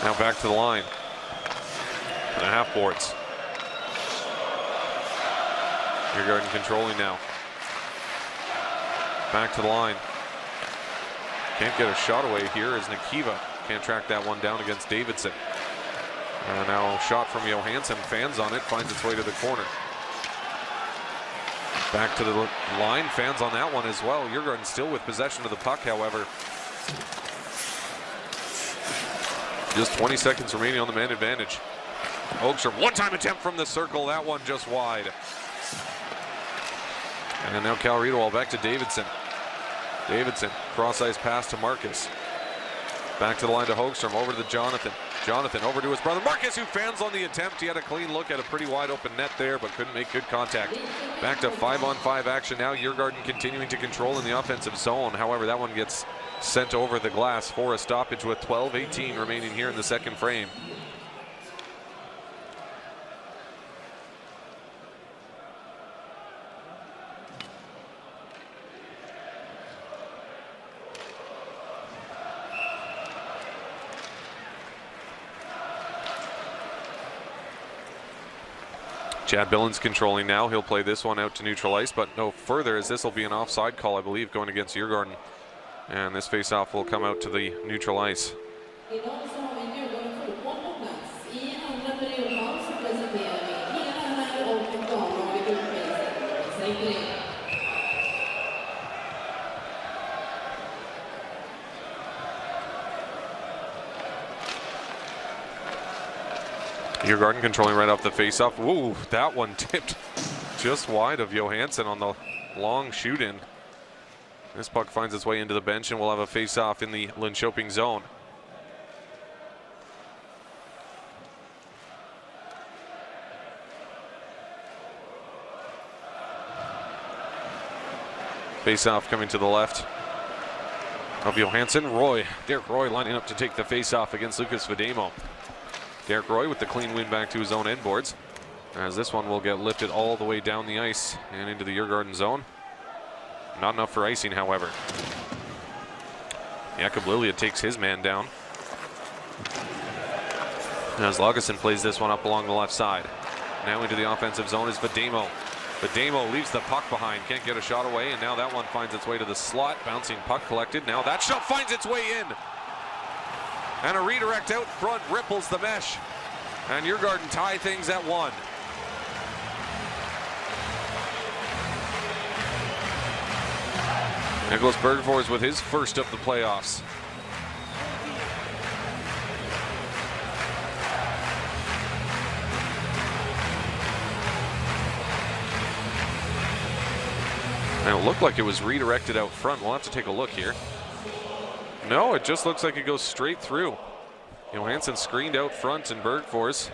Now back to the line. And the half boards. Djurgården controlling now. Back to the line. Can't get a shot away here as Nikiva can't track that one down against Davidson. And now shot from Johansson, fans on it, finds its way to the corner. Back to the line, fans on that one as well. Djurgården still with possession of the puck, however. Just 20 seconds remaining on the man advantage. Hultstrom, one-time attempt from the circle, that one just wide. And now Cal Riedewald back to Davidson. Davidson, cross-ice pass to Marcus. Back to the line to Hogstrom, over to Jonathan. Jonathan over to his brother Marcus, who fans on the attempt. He had a clean look at a pretty wide open net there, but couldn't make good contact. Back to 5-on-5 action now. Djurgården continuing to control in the offensive zone. However, that one gets sent over the glass for a stoppage with 12:18 remaining here in the second frame. Chad Billins controlling now. He'll play this one out to neutral ice, but no further, as this will be an offside call, I believe, going against Djurgården. And this face-off will come out to the neutral ice. Djurgården controlling right off the face-off. Ooh, that one tipped just wide of Johansson on the long shoot-in. This puck finds its way into the bench, and we'll have a face-off in the Linköping zone. Face-off coming to the left of Johansson. Derek Roy lining up to take the face-off against Lucas Vademo. Derek Roy with the clean win back to his own end boards, as this one will get lifted all the way down the ice and into the Djurgården zone. Not enough for icing, however. Jakob Lilja takes his man down, as Lagesson plays this one up along the left side. Now into the offensive zone is Vademo. Vademo leaves the puck behind, can't get a shot away, and now that one finds its way to the slot. Bouncing puck collected. Now that shot finds its way in. And a redirect out front ripples the mesh. And Djurgården tie things at 1. Nicholas Bergfors with his first of the playoffs. And it looked like it was redirected out front. We'll have to take a look here. No, it just looks like it goes straight through. Johansson screened out front, and Bergfors.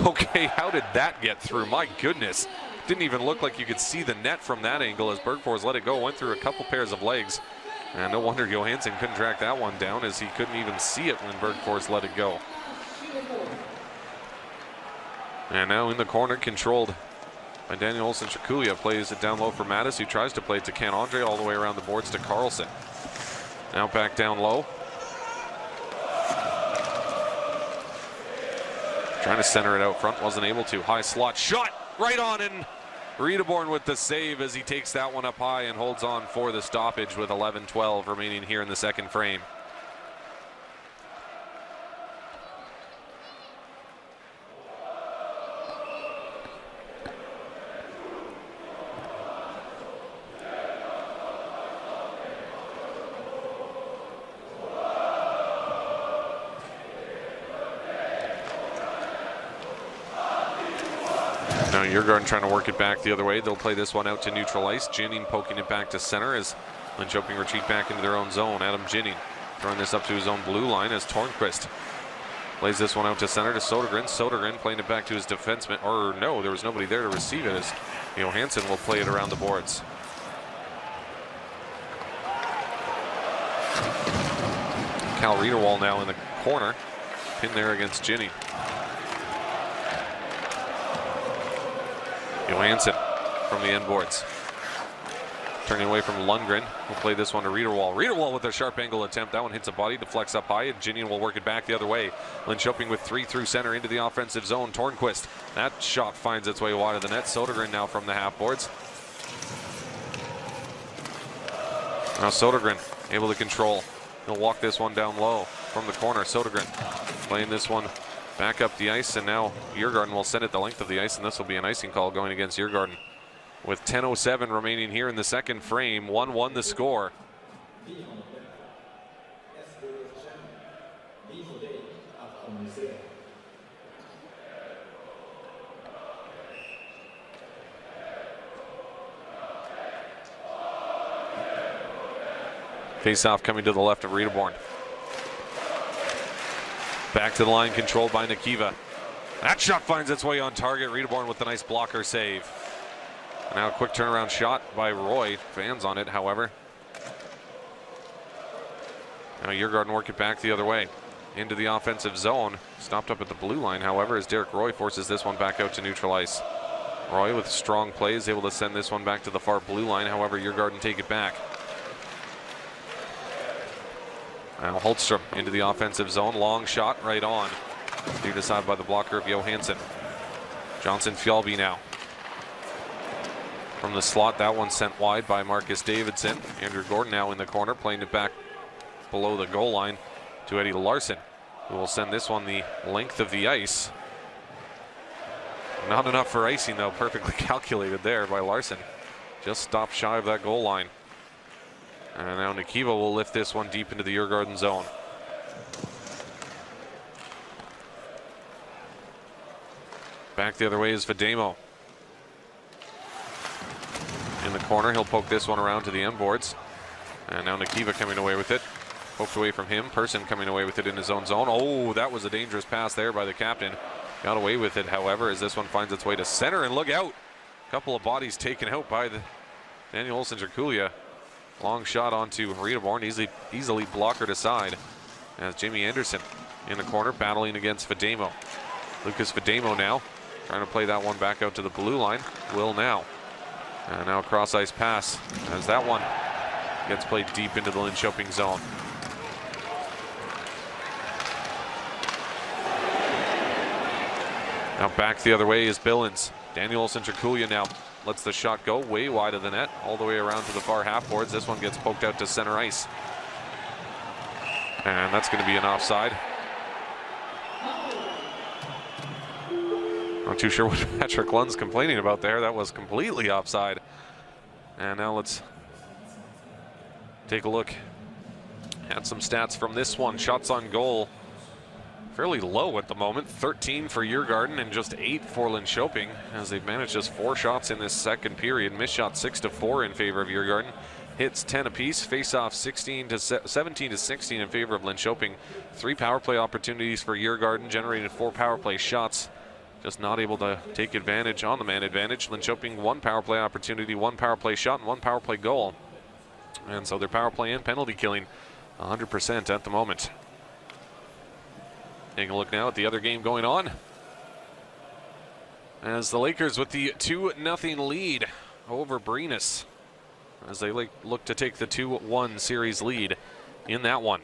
Okay, how did that get through? My goodness. Didn't even look like you could see the net from that angle as Bergfors let it go. Went through a couple pairs of legs. And no wonder Johansson couldn't track that one down, as he couldn't even see it when Bergfors let it go. And now in the corner, controlled by Daniel Olsen-Chakulia. Plays it down low for Mattis, who tries to play it to Ken Andre all the way around the boards to Carlson. Now back down low. Trying to center it out front, wasn't able to. High slot shot right on, and Riedeborn with the save as he takes that one up high and holds on for the stoppage with 11:12 remaining here in the second frame. Now Djurgården trying to work it back the other way. They'll play this one out to neutral ice. Ginning poking it back to center as Linköping retreat back into their own zone. Adam Ginning throwing this up to his own blue line as Tornquist plays this one out to center to Sodergren. Sodergren playing it back to his defenseman. Or no, there was nobody there to receive it, as Johansson will play it around the boards. Cal Riedewald now in the corner. Pinned there against Ginning. Johansson from the end boards. Turning away from Lundgren. We'll play this one to Riederwald. Riederwald with a sharp angle attempt. That one hits a body, deflects up high, and Ginian will work it back the other way. Linköping with 3 through center into the offensive zone. Tornquist. That shot finds its way wide of the net. Sodergren now from the half boards. Now Sodergren able to control. He'll walk this one down low from the corner. Sodergren playing this one back up the ice, and now Djurgården will send it the length of the ice, and this will be an icing call going against Djurgården. With 10:07 remaining here in the second frame, 1-1 the score. Face-off coming to the left of Riedeborn. Back to the line, controlled by Nikiva. That shot finds its way on target. Riedeborn with a nice blocker save. Now a quick turnaround shot by Roy. Fans on it, however. Now Djurgården work it back the other way. Into the offensive zone. Stopped up at the blue line, however, as Derek Roy forces this one back out to neutral ice. Roy with strong play is able to send this one back to the far blue line. However, Djurgården take it back. Now Holtstrom into the offensive zone. Long shot right on. Steered aside by the blocker of Johansson. Johnson Fjallby now. From the slot, that one sent wide by Marcus Davidson. Andrew Gordon now in the corner, playing it back below the goal line to Eddie Larson, who will send this one the length of the ice. Not enough for icing, though. Perfectly calculated there by Larson. Just stopped shy of that goal line. And now Nikiva will lift this one deep into the Djurgården zone. Back the other way is Vademo. In the corner, he'll poke this one around to the end boards. And now Nikiva coming away with it. Poked away from him. Person coming away with it in his own zone. Oh, that was a dangerous pass there by the captain. Got away with it, however, as this one finds its way to center, and look out. A couple of bodies taken out by the Daniel Olsen-Jerkulia. Long shot onto Riedeborn, easily blockered aside. As Jamie Anderson in the corner battling against Vademo. Lucas Vademo now trying to play that one back out to the blue line. Will now. And now cross ice pass as that one gets played deep into the Linköping zone. Now back the other way is Billins. Daniel Olsen-Jerkulia now lets the shot go way wide of the net, all the way around to the far half boards. This one gets poked out to center ice. And that's going to be an offside. Not too sure what Patrick Lund's complaining about there. That was completely offside. And now let's take a look at some stats from this one. Shots on goal. Fairly low at the moment, 13 for Djurgården and just 8 for Linköping, as they've managed just 4 shots in this second period. Missed shots 6-4 in favor of Djurgården. Hits 10 apiece. Face-off 17 to 16 in favor of Linköping. 3 power play opportunities for Djurgården, generated 4 power play shots. Just not able to take advantage on the man advantage. Linköping 1 power play opportunity, 1 power play shot, and 1 power play goal. And so their power play and penalty killing 100% at the moment. Taking a look now at the other game going on, as the Lakers with the 2-0 lead over Brynäs, as they look to take the 2-1 series lead in that one.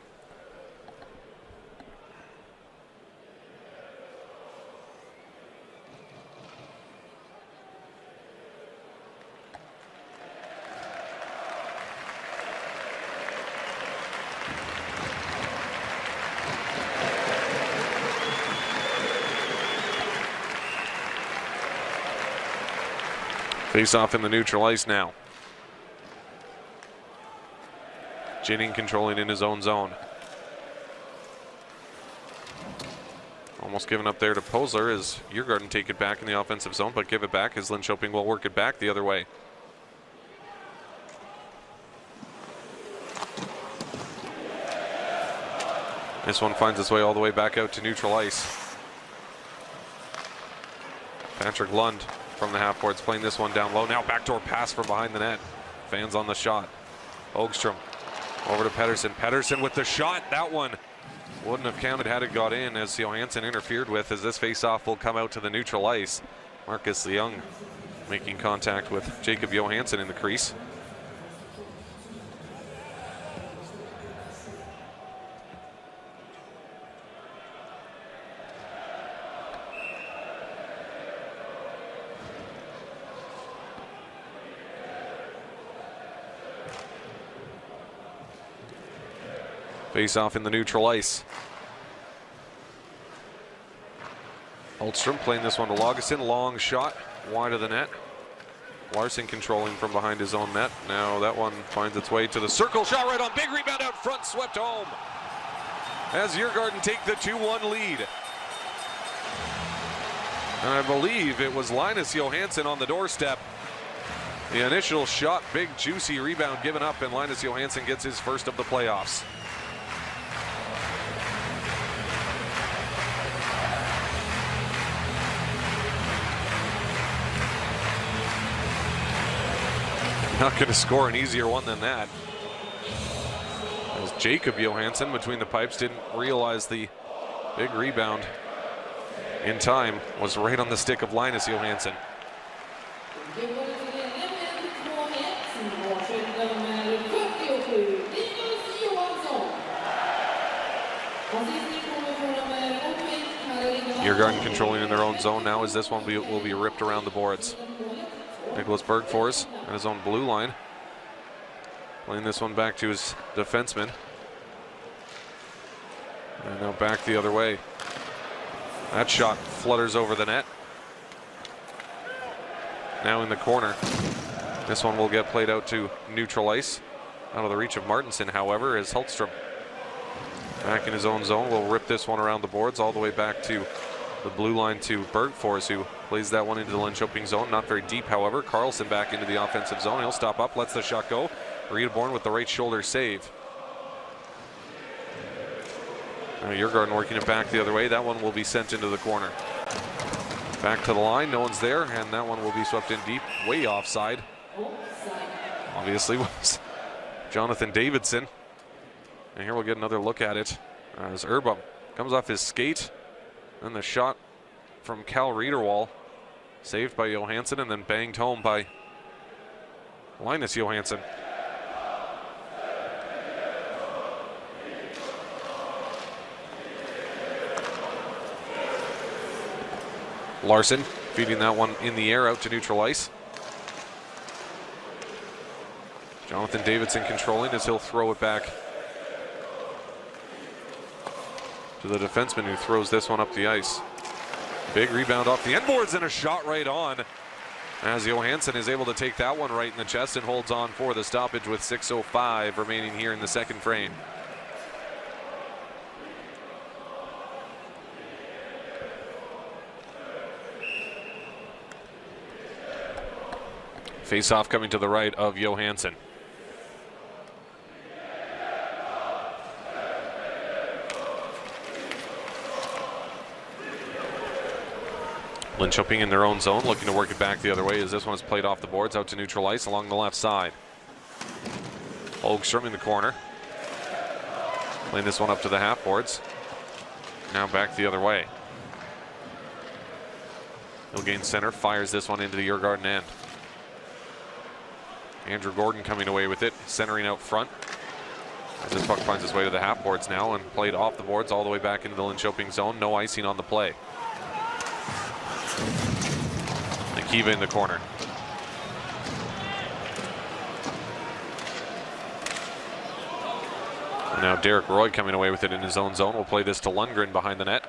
Face off in the neutral ice now. Ginning controlling in his own zone. Almost given up there to Posler as Djurgården take it back in the offensive zone, but give it back as Linköping will work it back the other way. This one finds its way all the way back out to neutral ice. Patrick Lund from the half boards playing this one down low. Now backdoor pass from behind the net. Fans on the shot. Ogstrom over to Pettersson. Pettersson with the shot. That one wouldn't have counted had it got in, as Johansson interfered with, as this face-off will come out to the neutral ice. Marcus Young making contact with Jacob Johansson in the crease. Face off in the neutral ice. Holtstrom playing this one to Lagesson. Long shot, wide of the net. Larson controlling from behind his own net. Now that one finds its way to the circle. Shot right on. Big rebound out front. Swept home. As Djurgården take the 2-1 lead. And I believe it was Linus Johansson on the doorstep The initial shot, big juicy rebound given up, and Linus Johansson gets his first of the playoffs. Not going to score an easier one than that. As Jacob Johansson between the pipes didn't realize the big rebound in time was right on the stick of Linus Johansson. Djurgården controlling in their own zone now as this one will be ripped around the boards. Nicholas Bergfors on his own blue line. Playing this one back to his defenseman. And now back the other way. That shot flutters over the net. Now in the corner. This one will get played out to neutral ice. Out of the reach of Martinson, however, as Hultstrom back in his own zone will rip this one around the boards all the way back to the blue line to Bergfors, who plays that one into the Linköping zone. Not very deep, however. Carlson back into the offensive zone. He'll stop up, lets the shot go. Redeborn with the right shoulder save. Now Djurgården working it back the other way. That one will be sent into the corner. Back to the line, no one's there, and that one will be swept in deep, way offside. Obviously was Jonathan Davidson. And here we'll get another look at it as Urbum comes off his skate. And the shot from Cal Riederwall, saved by Johansson and then banged home by Linus Johansson. Larson feeding that one in the air out to neutral ice. Jonathan Davidson controlling as he'll throw it back to the defenseman, who throws this one up the ice. Big rebound off the end boards and a shot right on, as Johansson is able to take that one right in the chest and holds on for the stoppage with 6:05 remaining here in the second frame. Face-off coming to the right of Johansson. Linköping in their own zone, looking to work it back the other way as this one is played off the boards out to neutral ice along the left side. Holmstrom in the corner. Playing this one up to the half boards. Now back the other way. He'll gain center, fires this one into the Djurgården end. Andrew Gordon coming away with it, centering out front. As this puck finds its way to the half boards now and played off the boards all the way back into the Linköping zone. No icing on the play. Kiva in the corner. And now Derek Roy coming away with it in his own zone. We'll play this to Lundgren behind the net,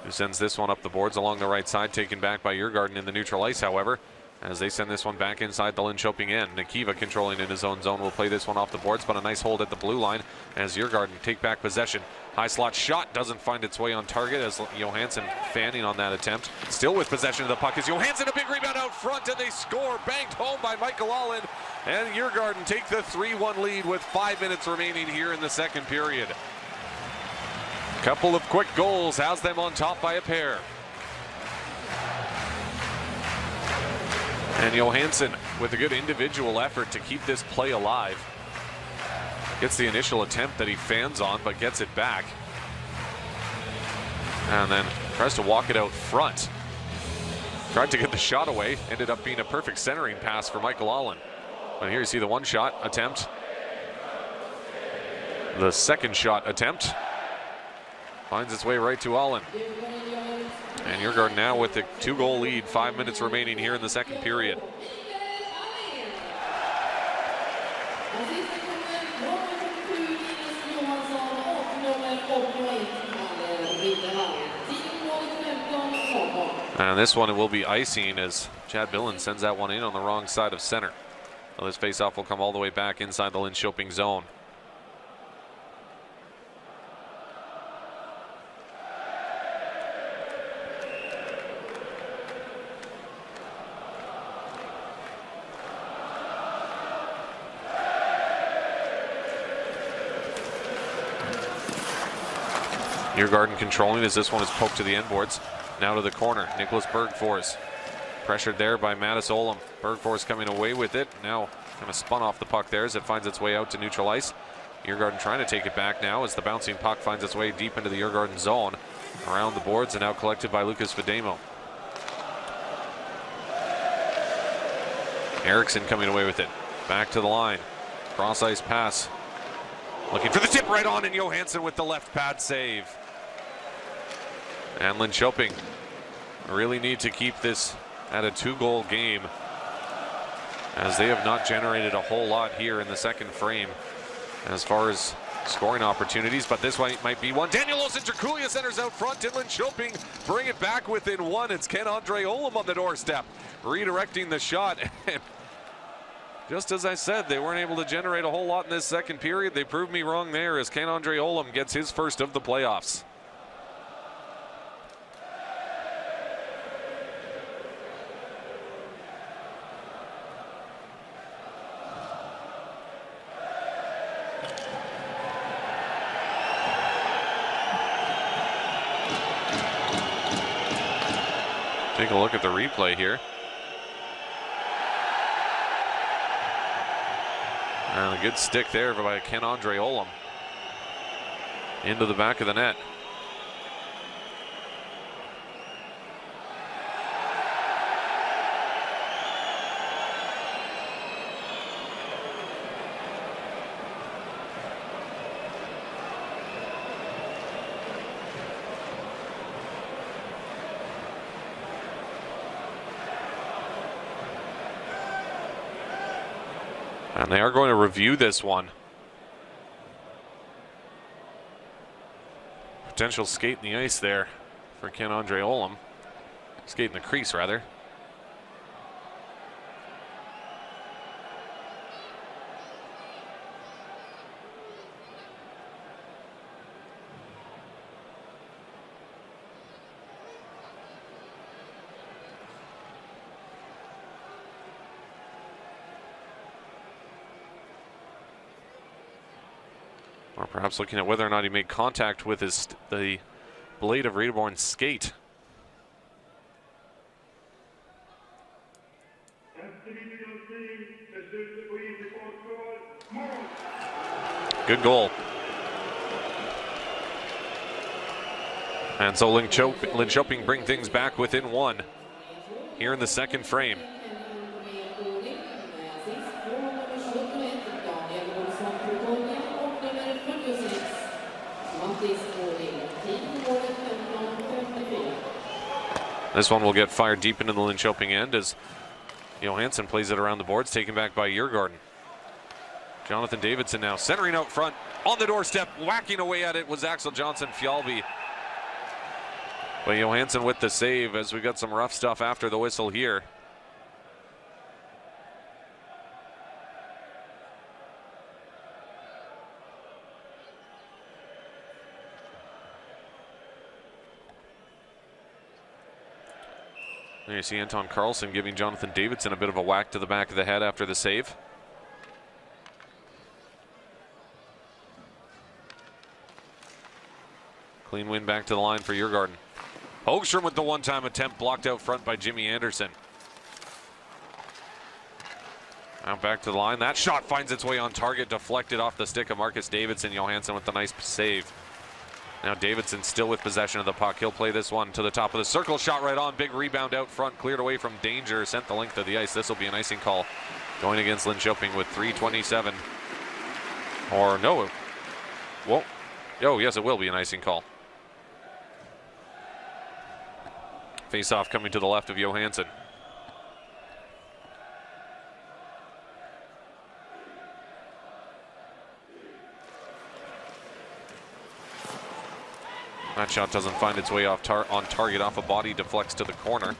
who sends this one up the boards along the right side, taken back by Djurgården in the neutral ice, however, as they send this one back inside the Linköping end. Nikiva controlling in his own zone will play this one off the boards, but a nice hold at the blue line as Djurgården take back possession. High slot shot doesn't find its way on target as Johansson fanning on that attempt. Still with possession of the puck is Johansson, a big rebound out front, and they score. Banked home by Michael Allen, and Djurgården take the 3-1 lead with 5 minutes remaining here in the second period. Couple of quick goals has them on top by a pair. And Johansson with a good individual effort to keep this play alive. Gets the initial attempt that he fans on, but gets it back. And then tries to walk it out front. Tried to get the shot away. Ended up being a perfect centering pass for Michael Allen. But here you see the one shot attempt. The second shot attempt finds its way right to Allen. And Djurgården now with a 2-goal lead, 5 minutes remaining here in the second period. And this one will be icing as Chad Billins sends that one in on the wrong side of center. Well, this faceoff will come all the way back inside the Linköping zone. Djurgården controlling as this one is poked to the end boards. Now to the corner. Nicholas Bergfors pressured there by Mattis Olam. Bergfors coming away with it. Now kind of spun off the puck there as it finds its way out to neutral ice. Djurgården trying to take it back now as the bouncing puck finds its way deep into the Djurgården zone. Around the boards and now collected by Lucas Vedemo. Eriksson coming away with it. Back to the line. Cross ice pass. Looking for the tip right on, and Johansson with the left pad save. And Linköping really need to keep this at a 2-goal game, as they have not generated a whole lot here in the second frame as far as scoring opportunities, but this one might be one. Daniel Olsen-Draculia centers out front, and Linköping bring it back within one. It's Ken-Andre Olam on the doorstep, redirecting the shot. And just as I said, they weren't able to generate a whole lot in this second period. They proved me wrong there as Ken-Andre Olam gets his first of the playoffs. Take a look at the replay here. And a good stick there by Ken-Andre Olam into the back of the net. And they are going to review this one. Potential skate in the ice there for Ken-Andre Olam. Skate in the crease, rather. Or perhaps looking at whether or not he made contact with the blade of Redeborn's skate. Good goal. And so Linköping bring things back within one here in the second frame. This one will get fired deep into the Linköping end as Johansson plays it around the boards, taken back by Djurgården. Jonathan Davidson now centering out front on the doorstep, whacking away at it was Axel Johnson Fjallby. But Johansson with the save as we got some rough stuff after the whistle here. There you see Anton Carlson giving Jonathan Davidson a bit of a whack to the back of the head after the save. Clean win back to the line for Djurgården. Hogström with the one-time attempt blocked out front by Jimmy Anderson. Now back to the line. That shot finds its way on target, deflected off the stick of Marcus Davidson. Johansson with the nice save. Now Davidson still with possession of the puck. He'll play this one to the top of the circle. Shot right on. Big rebound out front. Cleared away from danger. Sent the length of the ice. This will be an icing call going against Linköping with 3:27. Or no. Well, oh, yes, it will be an icing call. Face-off coming to the left of Johansson. That shot doesn't find its way off on target off a body, deflects to the corner,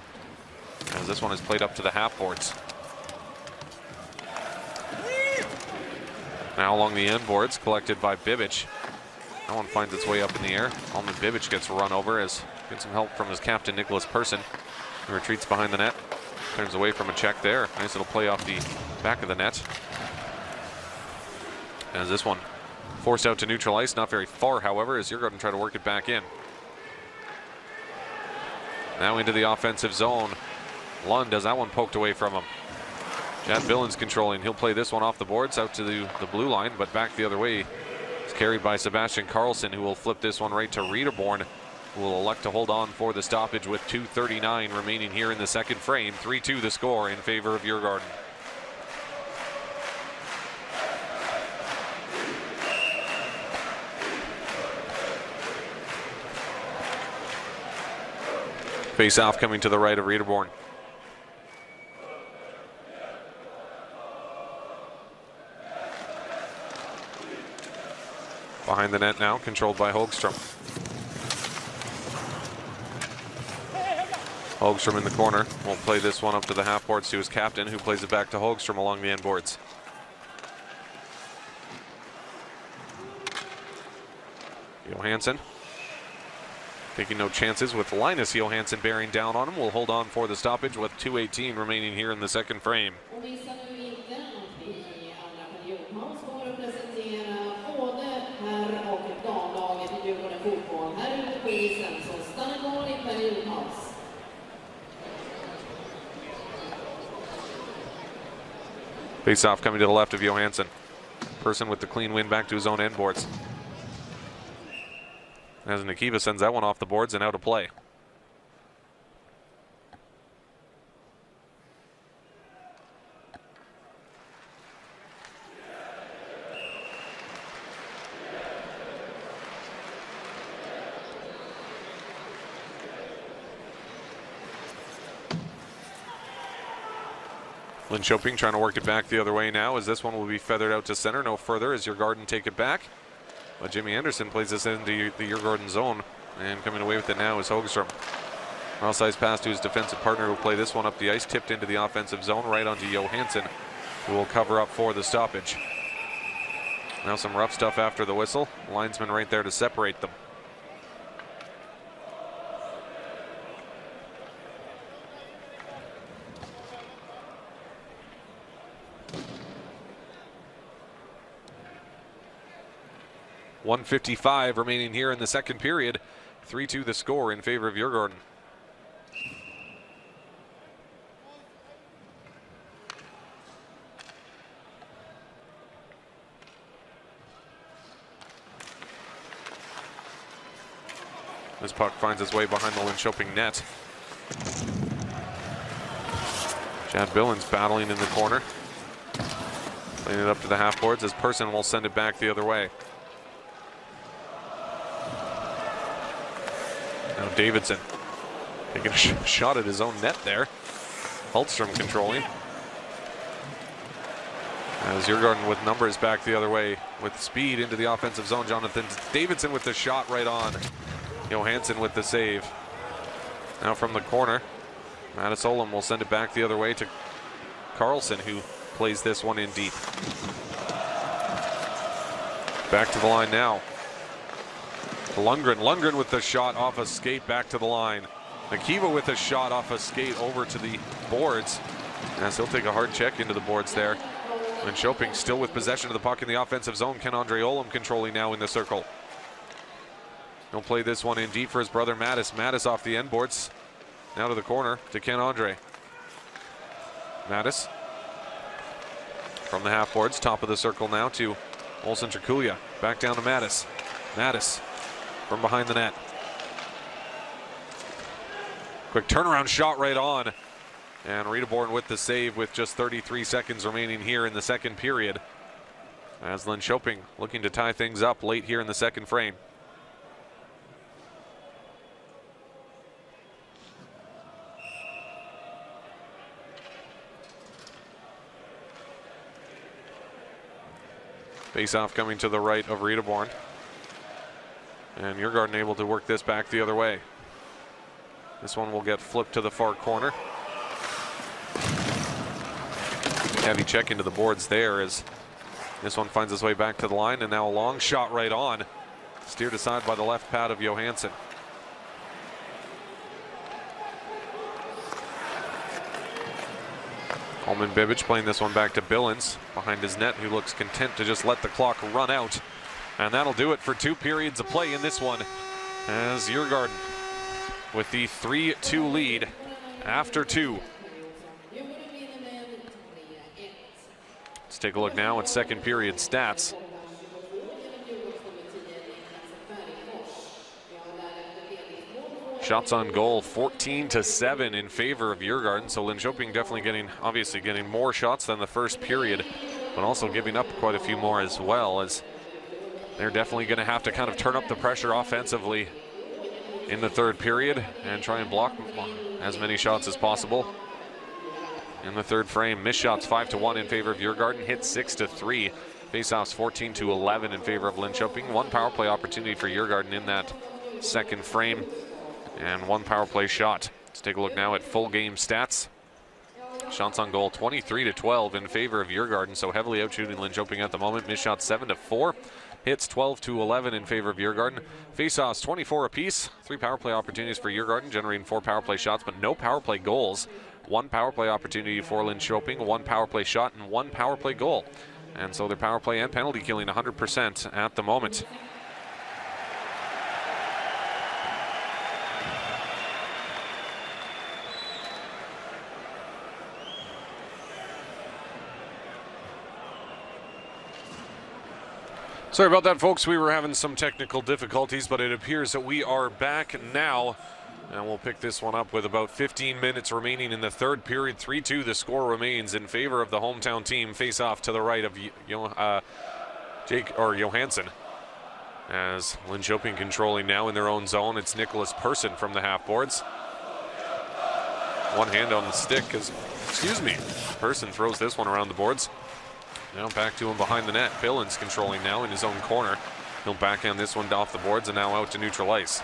as this one is played up to the half boards. Now along the end boards, collected by Bibic. That one finds its way up in the air. Alman Bibic gets run over as gets some help from his captain, Nicholas Persson. He retreats behind the net, turns away from a check there. Nice little play off the back of the net. As this one Forced out to neutral ice, not very far, however, as Djurgården try to work it back in. Now into the offensive zone. Lund has that one poked away from him. Chad Billens controlling. He'll play this one off the boards out to the blue line, but back the other way. It's carried by Sebastian Karlsson, who will flip this one right to Riederborn, who will elect to hold on for the stoppage with 2:39 remaining here in the second frame. 3-2 the score in favor of Djurgården. Face-off coming to the right of Riederborn. Behind the net now, controlled by Hogstrom. Hogstrom in the corner will play this one up to the half boards to his captain, who plays it back to Hogstrom along the end boards. Johansson taking no chances with Linus Johansson bearing down on him. Will hold on for the stoppage with 2:18 remaining here in the second frame. Face-off coming to the left of Johansson. Person with the clean win back to his own end boards. As Nikiva sends that one off the boards and out of play. Linköping trying to work it back the other way now, as this one will be feathered out to center. No further as Djurgården take it back. But Jimmy Anderson plays this into the Djurgården zone, and coming away with it now is Hogstrom. Cross-ice pass to his defensive partner, who will play this one up the ice, tipped into the offensive zone, right onto Johansson, who will cover up for the stoppage. Now some rough stuff after the whistle. Linesman right there to separate them. .155 remaining here in the second period. 3-2 the score in favor of Djurgården. This puck finds its way behind the Linköping net. Chad Billens battling in the corner. Playing it up to the half boards as Person will send it back the other way. Now Davidson taking a shot at his own net there. Hultstrom controlling. As Djurgården with numbers back the other way with speed into the offensive zone. Jonathan Davidson with the shot right on. Johansson with the save. Now from the corner, Mattis Olam will send it back the other way to Karlsson, who plays this one in deep. Back to the line now. Lundgren with the shot off a skate back to the line. Nikiva with a shot off a skate over to the boards. As he'll take a hard check into the boards there. Linköping still with possession of the puck in the offensive zone. Ken-Andre Olam controlling now in the circle. He'll play this one in deep for his brother Mattis. Mattis off the end boards. Now to the corner to Ken-Andre. Mattis from the half boards, top of the circle now to Olsen Trikulia. Back down to Mattis. Mattis from behind the net. Quick turnaround shot right on. And Riederborn with the save with just 33 seconds remaining here in the second period. As Linköping looking to tie things up late here in the second frame. Face-off coming to the right of Riederborn. And Djurgården able to work this back the other way. This one will get flipped to the far corner. Heavy check into the boards there as this one finds its way back to the line, and now a long shot right on. Steered aside by the left pad of Johansson. Holman Bibic playing this one back to Billens behind his net, who looks content to just let the clock run out And that'll do it for 2 periods of play in this one, as Djurgården with the 3-2 lead after 2. Let's take a look now at second period stats. Shots on goal 14-7 in favor of Djurgården, so Linköping definitely obviously getting more shots than the first period, but also giving up quite a few more as well, as they're definitely going to have to kind of turn up the pressure offensively in the third period and try and block as many shots as possible. In the third frame, missed shots 5-1 in favor of Djurgården, hits 6-3. Faceoffs 14-11 in favor of Linköping. 1 power play opportunity for Djurgården in that second frame, and 1 power play shot. Let's take a look now at full game stats. Shots on goal 23-12 in favor of Djurgården, so heavily outshooting Linköping at the moment. Missed shots 7-4. Hits 12-11 in favor of Djurgården. Faceoffs 24 apiece. 3 power play opportunities for Djurgården, generating 4 power play shots, but no power play goals. 1 power play opportunity for Linköping, 1 power play shot, and 1 power play goal. And so their power play and penalty killing 100% at the moment. Sorry about that, folks. We were having some technical difficulties, but it appears that we are back now. And we'll pick this one up with about 15 minutes remaining in the third period. 3-2, the score remains in favor of the hometown team. Face off to the right of Johansson. As Linköping controlling now in their own zone. It's Nicholas Persson from the half boards. One hand on the stick as, Persson throws this one around the boards. Now back to him behind the net. Billens controlling now in his own corner. He'll backhand this one off the boards and now out to neutral ice.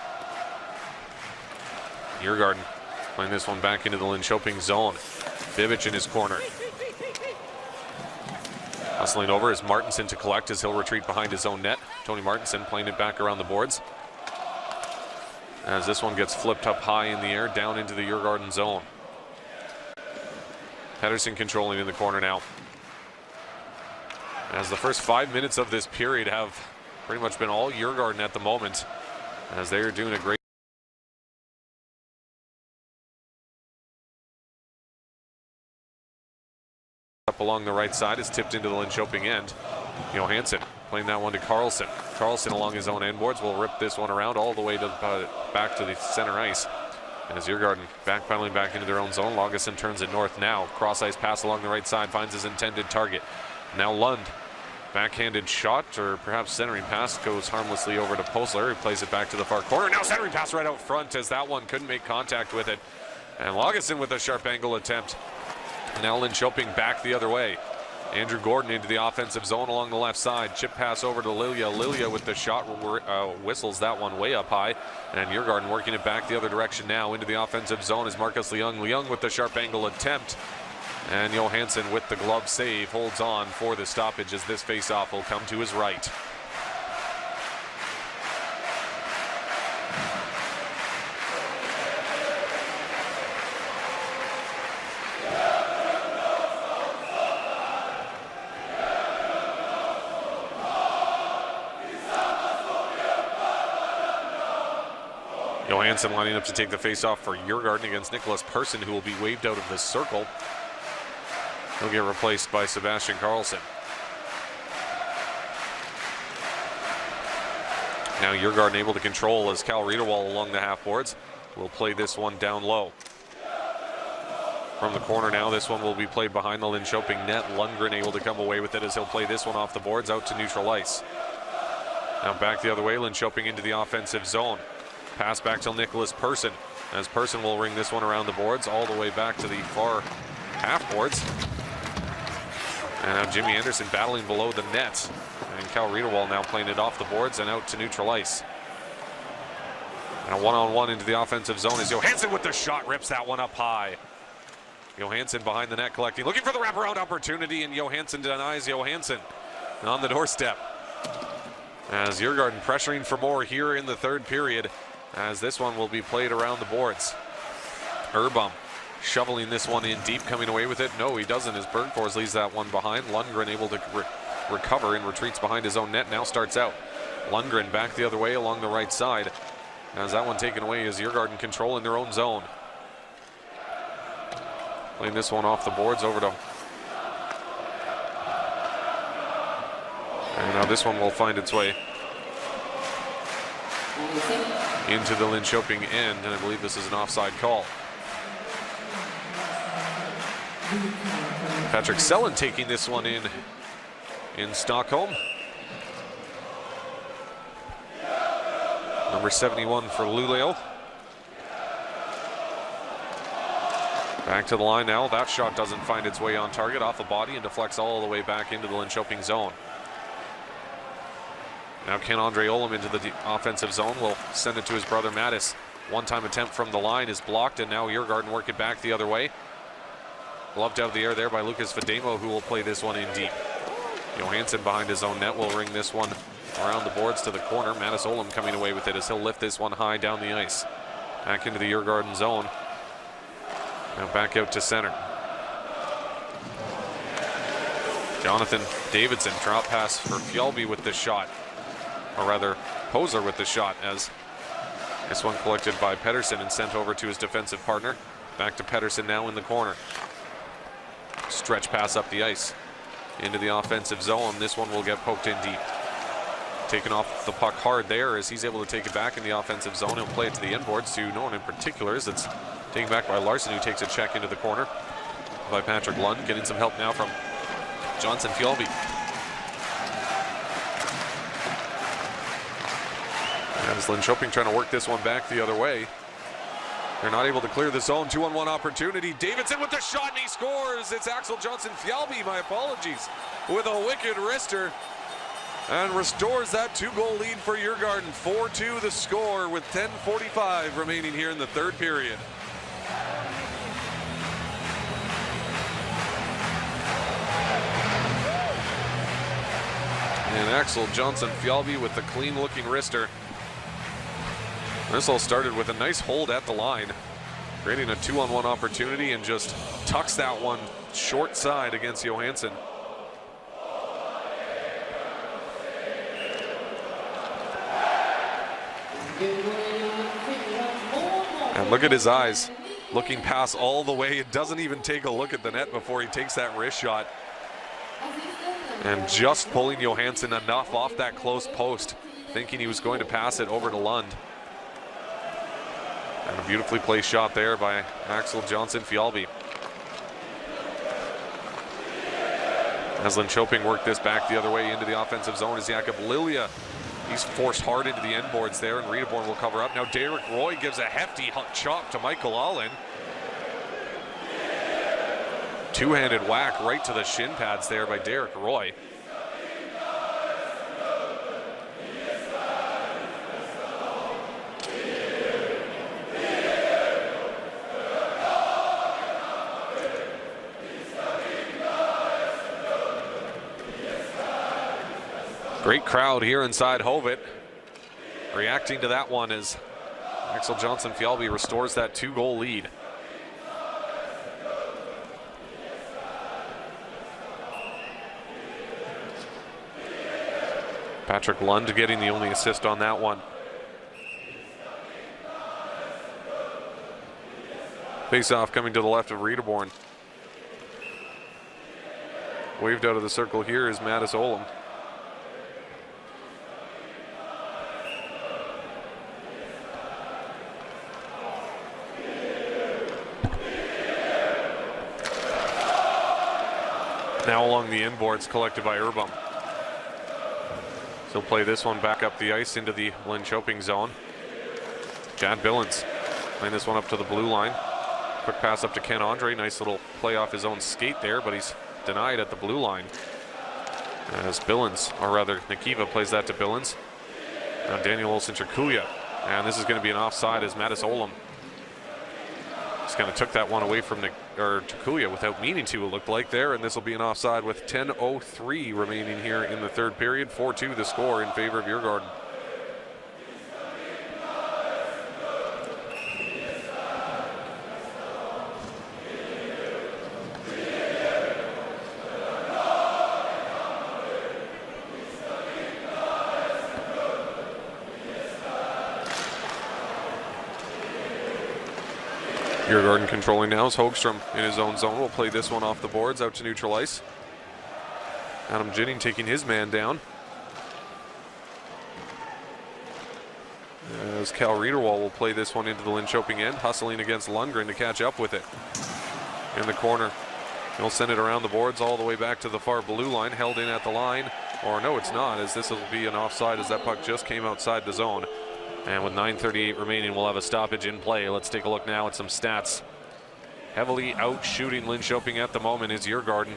Djurgården playing this one back into the Linköping zone. Bibic in his corner. Hustling over is Martinson to collect as he'll retreat behind his own net. Tony Martinson playing it back around the boards. As this one gets flipped up high in the air, down into the Djurgården zone. Pedersen controlling in the corner now. As the first 5 minutes of this period have pretty much been all Djurgården at the moment, as they are doing a great up along the right side. Is tipped into the Linköping end. Johansson playing that one to Carlson. Carlson along his own end boards will rip this one around all the way to back to the center ice. As Djurgården backpedaling back into their own zone, Lagesson turns it north now. Cross ice pass along the right side, finds his intended target. Now Lund, backhanded shot, or perhaps centering pass, goes harmlessly over to Postler. He plays it back to the far corner. Now centering pass right out front, as that one couldn't make contact with it. And Lagesson with a sharp angle attempt. Now Linköping back the other way. Andrew Gordon into the offensive zone along the left side. Chip pass over to Lilia. Lilia with the shot whistles that one way up high. And Djurgården working it back the other direction now into the offensive zone is Marcus Leung. Leung with the sharp angle attempt. And Johansson with the glove save holds on for the stoppage as this face-off will come to his right. Johansson lining up to take the face-off for Djurgården against Nicholas Persson, who will be waved out of the circle. He'll get replaced by Sebastian Karlsson. Now Djurgården able to control as Cal Riederwald along the half boards will play this one down low. From the corner now, this one will be played behind the Linköping net. Lundgren able to come away with it as he'll play this one off the boards out to neutral ice. Now back the other way, Linköping into the offensive zone. Pass back to Nicholas Persson, as Persson will ring this one around the boards all the way back to the far half boards. And now Jimmy Anderson battling below the net. And Cal Riederwald now playing it off the boards and out to neutral ice. And a one-on-one into the offensive zone is Johansson with the shot, rips that one up high. Johansson behind the net collecting, looking for the wraparound opportunity, and Johansson denies Johansson on the doorstep. As Djurgården pressuring for more here in the third period, as this one will be played around the boards. Urbom shoveling this one in deep, coming away with it. No, he doesn't, as Bergfors leaves that one behind. Lundgren able to recover and retreats behind his own net. Now starts out. Lundgren back the other way along the right side. As that one taken away is Djurgården control in their own zone. Playing this one off the boards over to... And now this one will find its way into the Linköping end, and I believe this is an offside call. Patrick Sellen taking this one in Stockholm. Number 71 for Luleå. Back to the line now. That shot doesn't find its way on target, off the body, and deflects all the way back into the Linköping zone. Now Ken-Andre Olem into the offensive zone will send it to his brother Mattis. One-time attempt from the line is blocked, and now Djurgården work it back the other way. Gloved out of the air there by Lucas Fademo, who will play this one in deep. Johansson behind his own net will ring this one around the boards to the corner. Mattis Olem coming away with it as he'll lift this one high down the ice. Back into the Djurgården zone. Now back out to center. Jonathan Davidson, drop pass for Fjällby with the shot. Or rather, Poser with the shot, as this one collected by Pettersson and sent over to his defensive partner. Back to Pettersson now in the corner. Stretch pass up the ice into the offensive zone. This one will get poked in deep. Taking off the puck hard there as he's able to take it back in the offensive zone. He'll play it to the end boards to no one in particular, as it's taken back by Larson, who takes a check into the corner by Patrick Lund. Getting some help now from Johnson Fjällby. As Linköping trying to work this one back the other way. They're not able to clear the zone. 2-on-1 opportunity. Davidson with the shot, and he scores. It's Axel Johnson Fjällby, my apologies, with a wicked wrister, and restores that 2-goal lead for Djurgården. 4-2 the score with 10:45 remaining here in the third period. And Axel Johnson Fjällby with the clean-looking wrister. This all started with a nice hold at the line, creating a 2-on-1 opportunity, and just tucks that one short side against Johansson. And look at his eyes, looking past all the way. It doesn't even take a look at the net before he takes that wrist shot. And just pulling Johansson enough off that close post, thinking he was going to pass it over to Lund. And a beautifully placed shot there by Axel Johnson Fjällby. As Linköping worked this back the other way into the offensive zone is Jakob Lilja. He's forced hard into the end boards there, and Riedeborn will cover up. Now Derek Roy gives a hefty chop to Michael Allen. Two-handed whack right to the shin pads there by Derek Roy. Great crowd here inside Hovet, reacting to that one as Axel Johnson Fjällby restores that 2-goal lead. Patrick Lund getting the only assist on that one. Face-off coming to the left of Riedeborn. Waved out of the circle here is Mattis Olem. Now along the inboards collected by Urbom. He'll play this one back up the ice into the Linköping zone. Chad Billens playing this one up to the blue line. Quick pass up to Ken-Andre. Nice little play off his own skate there, but he's denied at the blue line. As Billens, or rather Nikiva plays that to Billens. Now Daniel Olsen-Trikulia. And this is going to be an offside as Mattis Olem just kind of took that one away from Trikulia without meaning to, it looked like there, and this will be an offside with 10:03 remaining here in the third period. 4-2 the score in favor of Djurgården. Djurgården controlling now as Hogstrom in his own zone will play this one off the boards out to neutral ice. Adam Ginning taking his man down. As Cal Riederwald will play this one into the Linköping end, hustling against Lundgren to catch up with it. In the corner, he'll send it around the boards all the way back to the far blue line, held in at the line. Or no, it's not, as this will be an offside as that puck just came outside the zone. And with 9:38 remaining, we'll have a stoppage in play. Let's take a look now at some stats. Heavily out shooting Linköping at the moment is Djurgården.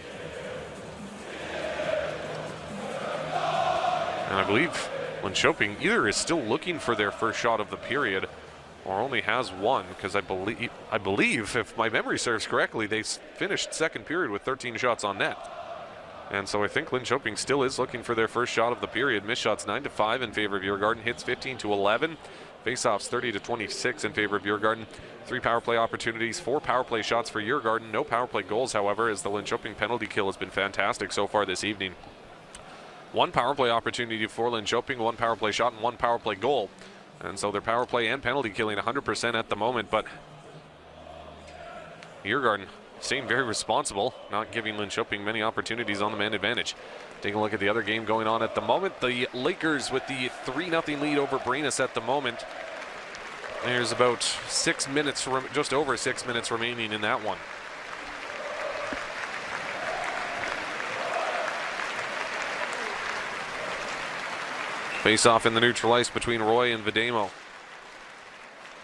And I believe Linköping either is still looking for their first shot of the period or only has one, because I believe, if my memory serves correctly, they finished second period with 13 shots on net. And so I think Linköping still is looking for their first shot of the period. Missed shots 9-5 in favor of Djurgården. Hits 15-11. Faceoffs 30-26 in favor of Djurgården. 3 power play opportunities, 4 power play shots for Djurgården. No power play goals, however, as the Linköping penalty kill has been fantastic so far this evening. 1 power play opportunity for Linköping, 1 power play shot, and 1 power play goal. And so their power play and penalty killing 100% at the moment, but Djurgården staying very responsible, not giving Linköping many opportunities on the man advantage. Taking a look at the other game going on at the moment. The Lakers with the 3-0 lead over Brynäs at the moment. There's about 6 minutes, just over 6 minutes remaining in that one. Face off in the neutral ice between Roy and Videmo.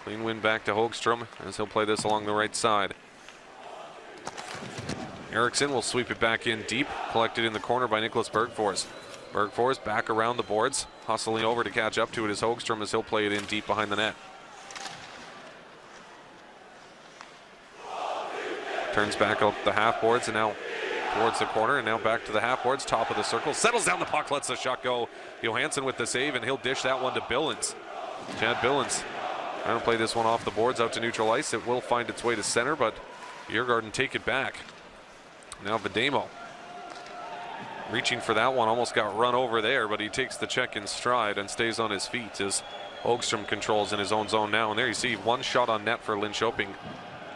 Clean win back to Hogstrom as he'll play this along the right side. Eriksson will sweep it back in deep, collected in the corner by Nicholas Bergfors. Bergfors back around the boards, hustling over to catch up to it as Hogstrom as he'll play it in deep behind the net. Turns back up the half boards and now towards the corner and now back to the half boards, top of the circle. Settles down the puck, lets the shot go. Johansson with the save and he'll dish that one to Billens. Chad Billens trying to play this one off the boards out to neutral ice. It will find its way to center, but Djurgården take it back. Now Videmo reaching for that one, almost got run over there, but he takes the check in stride and stays on his feet as Hogstrom controls in his own zone now. And there you see 1 shot on net for Linköping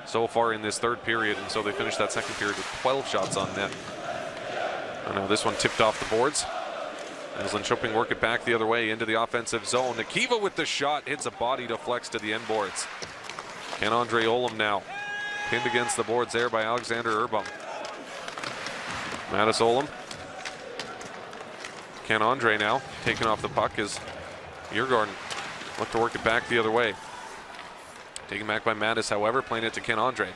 so far in this third period, and so they finished that second period with 12 shots on net. And now this one tipped off the boards as Linköping work it back the other way into the offensive zone. Nikiva with the shot, hits a body deflects to the end boards. Ken-Andre Olam now pinned against the boards there by Alexander Urbom. Mattis Olam. Ken-Andre now taking off the puck as Djurgården look to work it back the other way. Taken back by Mattis, however, playing it to Ken-Andre.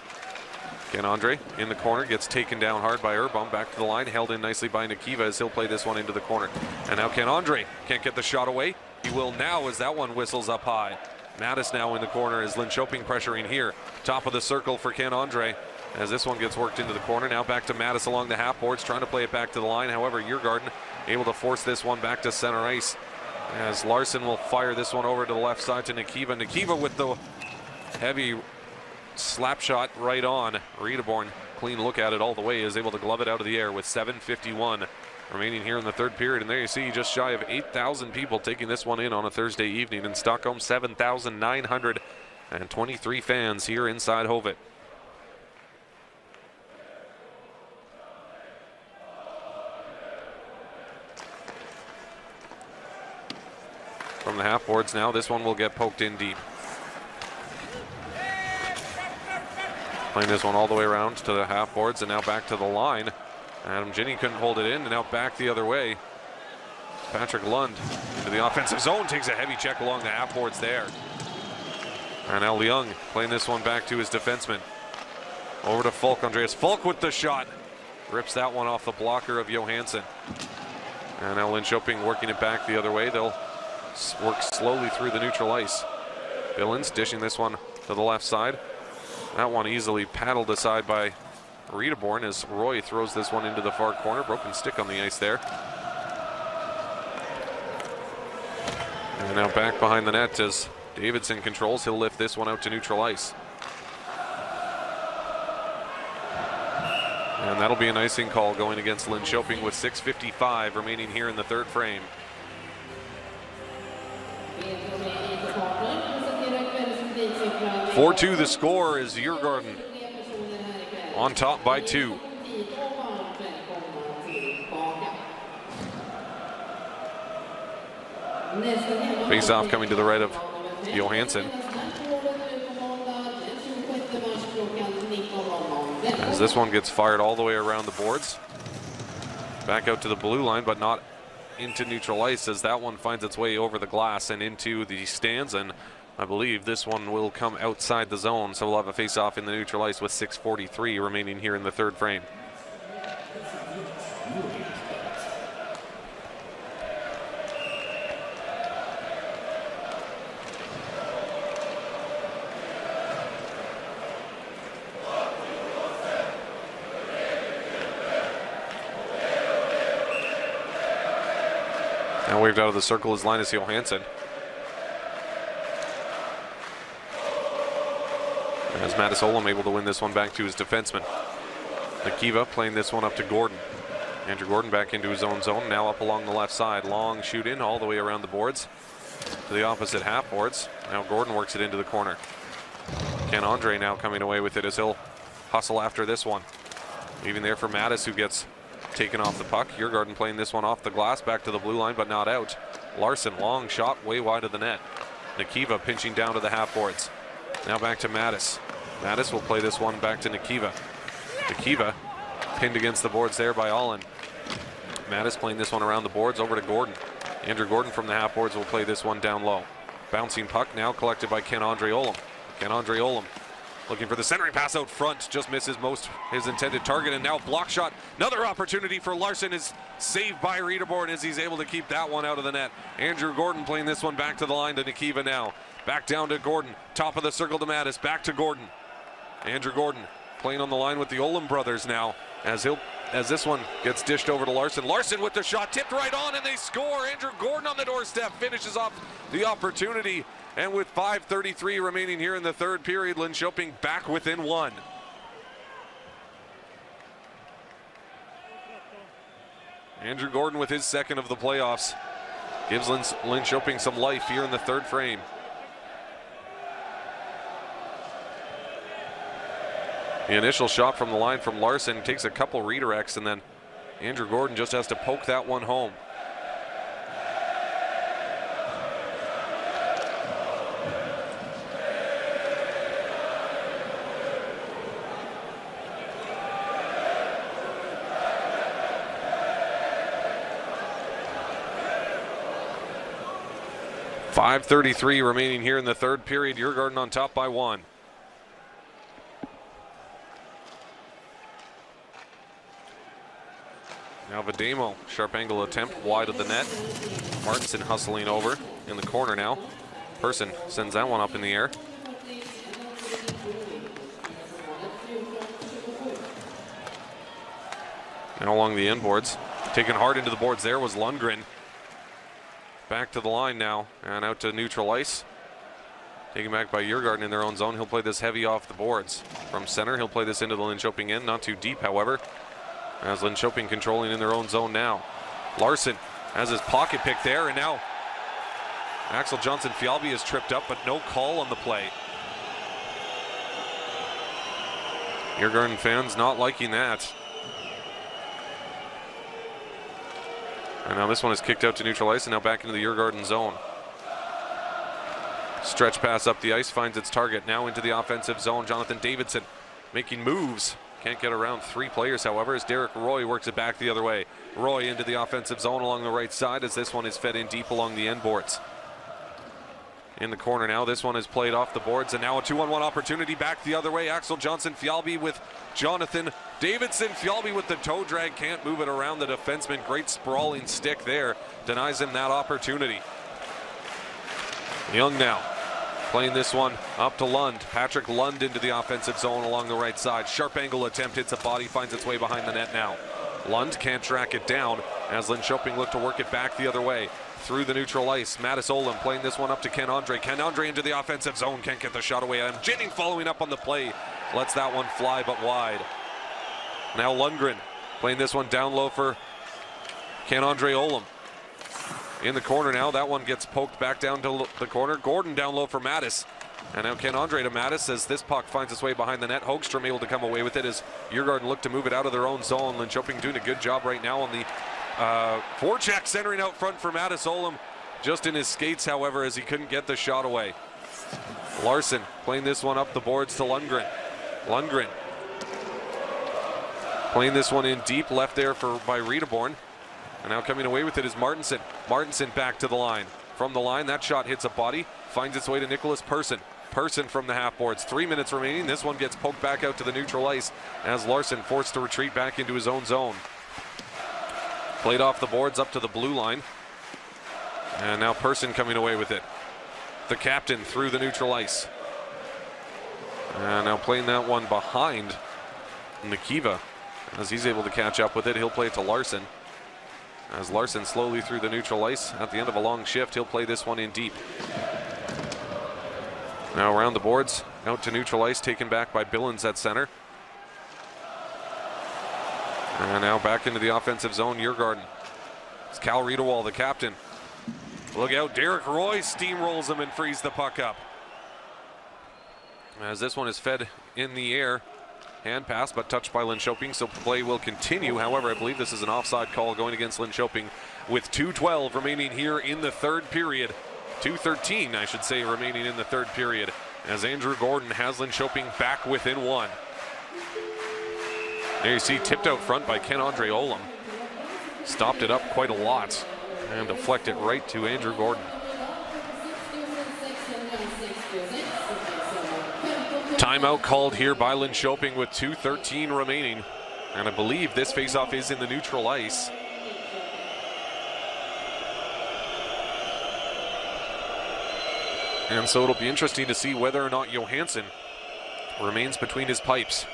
Ken-Andre in the corner, gets taken down hard by Urbom, back to the line, held in nicely by Nikiva as he'll play this one into the corner. And now Ken-Andre can't get the shot away. He will now as that one whistles up high. Mattis now in the corner as Linköping pressuring here. Top of the circle for Ken-Andre as this one gets worked into the corner. Now back to Mattis along the half boards, trying to play it back to the line. However, Djurgården able to force this one back to center ice as Larson will fire this one over to the left side to Nikiva. Nikiva with the heavy slap shot right on. Riedeborn, clean look at it all the way, is able to glove it out of the air with 7:51 remaining here in the third period. And there you see just shy of 8,000 people taking this one in on a Thursday evening in Stockholm. 7,923 fans here inside Hovet. From the half boards now, this one will get poked in deep. Playing this one all the way around to the half boards and now back to the line. Adam Ginning couldn't hold it in and now back the other way. Patrick Lund into the offensive zone, takes a heavy check along the half boards there. And now Leung playing this one back to his defenseman. Over to Falk, Andreas Falk with the shot. Rips that one off the blocker of Johansson. And now Linköping working it back the other way. They'll work slowly through the neutral ice. Billens dishing this one to the left side. That one easily paddled aside by Riedeborn as Roy throws this one into the far corner. Broken stick on the ice there. And now back behind the net as Davidson controls. He'll lift this one out to neutral ice. And that'll be an icing call going against Linköping with 6:55 remaining here in the third frame. 4-2 the score is Djurgården on top by 2. Face off coming to the right of Johansson. As this one gets fired all the way around the boards. Back out to the blue line, but not into neutral ice, as that one finds its way over the glass and into the stands, and I believe this one will come outside the zone, so we'll have a face-off in the neutral ice with 6:43 remaining here in the third frame. Now waved out of the circle is Linus Johansson. As Mattis Olam able to win this one back to his defenseman. Nikiva playing this one up to Gordon. Andrew Gordon back into his own zone, now up along the left side. Long shoot in all the way around the boards to the opposite half boards. Now Gordon works it into the corner. Ken Andre now coming away with it as he'll hustle after this one. Leaving there for Mattis, who gets taken off the puck. Djurgården playing this one off the glass, back to the blue line, but not out. Larson, long shot, way wide of the net. Nikiva pinching down to the half boards. Now back to Mattis. Mattis will play this one back to Nikiva. Nikiva pinned against the boards there by Allen. Mattis playing this one around the boards over to Gordon. Andrew Gordon from the half boards will play this one down low. Bouncing puck now collected by Ken Andre Olam. Ken Andre Olam looking for the centering pass out front, just misses his intended target, and now block shot. Another opportunity for Larson is saved by Riederborn as he's able to keep that one out of the net. Andrew Gordon playing this one back to the line to Nikiva now. Back down to Gordon, top of the circle to Mattis, back to Gordon. Andrew Gordon playing on the line with the Olam brothers now as this one gets dished over to Larson. Larson with the shot, tipped right on, and they score. Andrew Gordon on the doorstep finishes off the opportunity. And with 5:33 remaining here in the third period, Linköping back within 1. Andrew Gordon with his second of the playoffs gives Linköping some life here in the third frame. The initial shot from the line from Larson takes a couple redirects, and then Andrew Gordon just has to poke that one home. .533 remaining here in the third period. Djurgården on top by 1. Now Vademo, sharp angle attempt wide of the net. Martinson hustling over in the corner now. Person sends that one up in the air. Now along the inboards. Taken hard into the boards there was Lundgren. Back to the line now and out to neutral ice. Taken back by Djurgården in their own zone. He'll play this heavy off the boards. From center, he'll play this into the Linköping end. Not too deep, however. As Linköping controlling in their own zone now. Larson has his pocket pick there, and now Axel Johnson-Fjallby is tripped up, but no call on the play. Djurgården fans not liking that. And now this one is kicked out to neutral ice and now back into the Djurgården zone. Stretch pass up the ice, finds its target. Now into the offensive zone. Jonathan Davidson making moves. Can't get around 3 players, however, as Derek Roy works it back the other way. Roy into the offensive zone along the right side as this one is fed in deep along the end boards. In the corner now, this one is played off the boards, and now a 2-on-1 opportunity back the other way. Axel Johnson-Fjallby with Jonathan Davidson. Fjallby with the toe drag, can't move it around the defenseman. Great sprawling stick there, denies him that opportunity. Young now playing this one up to Lund. Patrick Lund into the offensive zone along the right side. Sharp angle attempt, hits a body, finds its way behind the net now. Lund can't track it down as Linköping look to work it back the other way. Through the neutral ice, Mattis Olam playing this one up to Ken Andre. Ken Andre into the offensive zone, can't get the shot away. Jennings following up on the play, lets that one fly but wide. Now Lundgren playing this one down low for Ken Andre Olam. In the corner now, that one gets poked back down to the corner. Gordon down low for Mattis. And now Ken Andre to Mattis as this puck finds its way behind the net. Hogstrom able to come away with it as Djurgården look to move it out of their own zone. Linköping doing a good job right now on the forecheck, centering out front for Mattis Olam. Just in his skates, however, as he couldn't get the shot away. Larson playing this one up the boards to Lundgren. Lundgren playing this one in deep left there by Riedeborn. And now coming away with it is Martinson. Martinson back to the line. From the line, that shot hits a body, finds its way to Nicholas Persson. Persson from the half boards. 3 minutes remaining. This one gets poked back out to the neutral ice as Larson forced to retreat back into his own zone. Played off the boards up to the blue line. And now Persson coming away with it. The captain through the neutral ice. And now playing that one behind Nikiva. As he's able to catch up with it, he'll play it to Larson. As Larson slowly through the neutral ice. At the end of a long shift, he'll play this one in deep. Now around the boards, out to neutral ice, taken back by Billens at center. And now back into the offensive zone, Djurgården. It's Cal Riedewald, the captain. Look out, Derek Roy steamrolls him and frees the puck up. As this one is fed in the air. Hand pass, but touched by Linköping, so play will continue. However, I believe this is an offside call going against Linköping with 2:12 remaining here in the third period. 2:13, I should say, remaining in the third period, as Andrew Gordon has Linköping back within one. There you see tipped out front by Ken Andre Olam. Stopped it up quite a lot and deflected right to Andrew Gordon. Timeout called here by Linköping with 2:13 remaining. And I believe this faceoff is in the neutral ice. And so it'll be interesting to see whether or not Johansson remains between his pipes.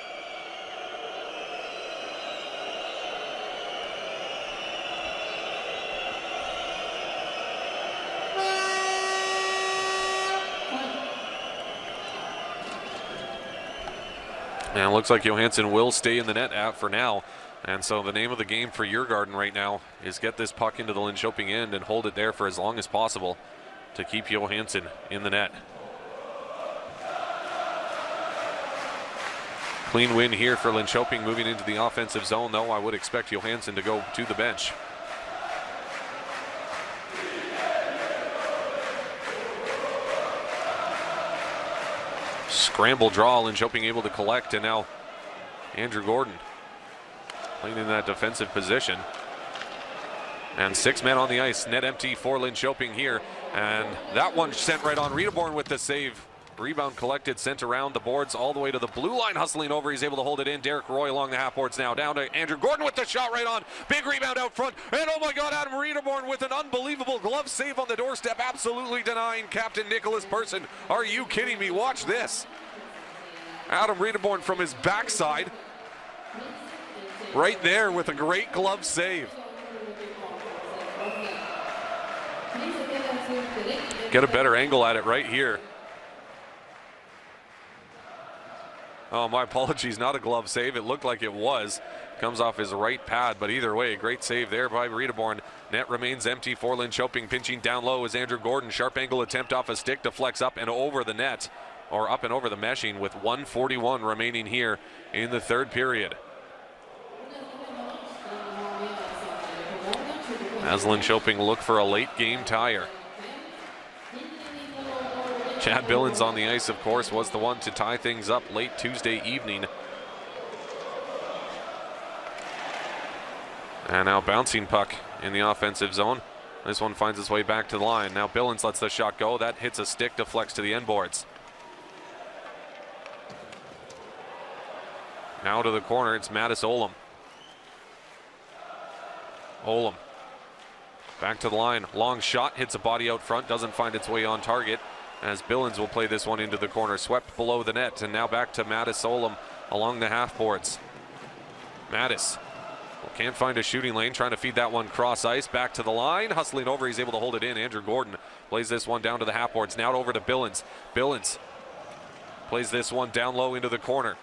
And it looks like Johansson will stay in the net for now. And so the name of the game for Djurgården right now is get this puck into the Linköping end and hold it there for as long as possible to keep Johansson in the net. Clean win here for Linköping moving into the offensive zone, though I would expect Johansson to go to the bench. Scramble draw, Linköping able to collect, and now Andrew Gordon playing in that defensive position. And 6 men on the ice, net empty for Linköping here. And that one sent right on. Riedeborn with the save. Rebound collected, sent around the boards all the way to the blue line, hustling over. He's able to hold it in. Derek Roy along the half boards now. Down to Andrew Gordon with the shot right on. Big rebound out front. And oh my God, Adam Riedeborn with an unbelievable glove save on the doorstep. Absolutely denying Captain Nicholas Persson. Are you kidding me? Watch this. Adam Riedeborn from his backside. Right there with a great glove save. Get a better angle at it right here. Oh, my apologies, not a glove save. It looked like it was. Comes off his right pad, but either way, great save there by Riedeborn. Net remains empty for Linköping. Pinching down low is Andrew Gordon. Sharp angle attempt off a stick, deflects up and over the net, or up and over the meshing with 1:41 remaining here in the third period. As Linköping look for a late game tire. Chad Billens on the ice, of course, was the one to tie things up late Tuesday evening. And now bouncing puck in the offensive zone. This one finds its way back to the line. Now Billens lets the shot go. That hits a stick, deflects to the end boards. Now to the corner, it's Mattis Olam. Olam. Back to the line. Long shot, hits a body out front, doesn't find its way on target. As Billens will play this one into the corner, swept below the net, and now back to Mattis Olam along the half boards. Mattis can't find a shooting lane, trying to feed that one cross ice, back to the line, hustling over, he's able to hold it in. Andrew Gordon plays this one down to the half boards, now over to Billens. Billens plays this one down low into the corner.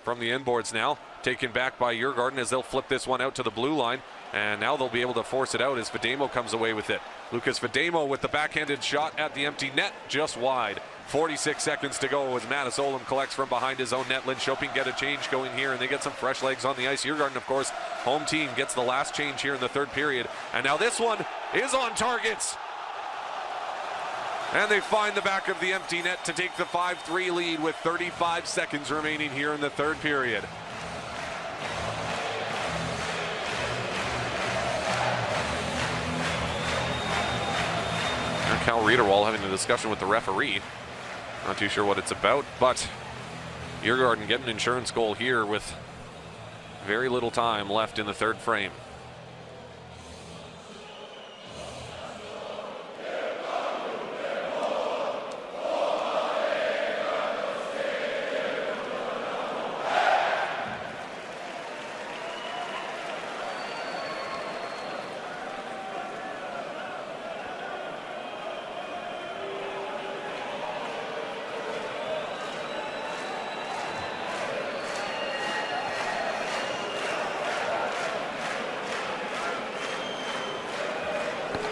From the end boards now, taken back by Djurgården as they'll flip this one out to the blue line. And now they'll be able to force it out as Vademo comes away with it. Lucas Vademo with the backhanded shot at the empty net, just wide. 46 seconds to go as Mattis Olam collects from behind his own net. Linköping get a change going here, and they get some fresh legs on the ice. Djurgården, of course, home team, gets the last change here in the third period. And now this one is on target. And they find the back of the empty net to take the 5-3 lead with 35 seconds remaining here in the third period. And Cal Riederwald having a discussion with the referee. Not too sure what it's about, but Djurgården get an insurance goal here with very little time left in the third frame.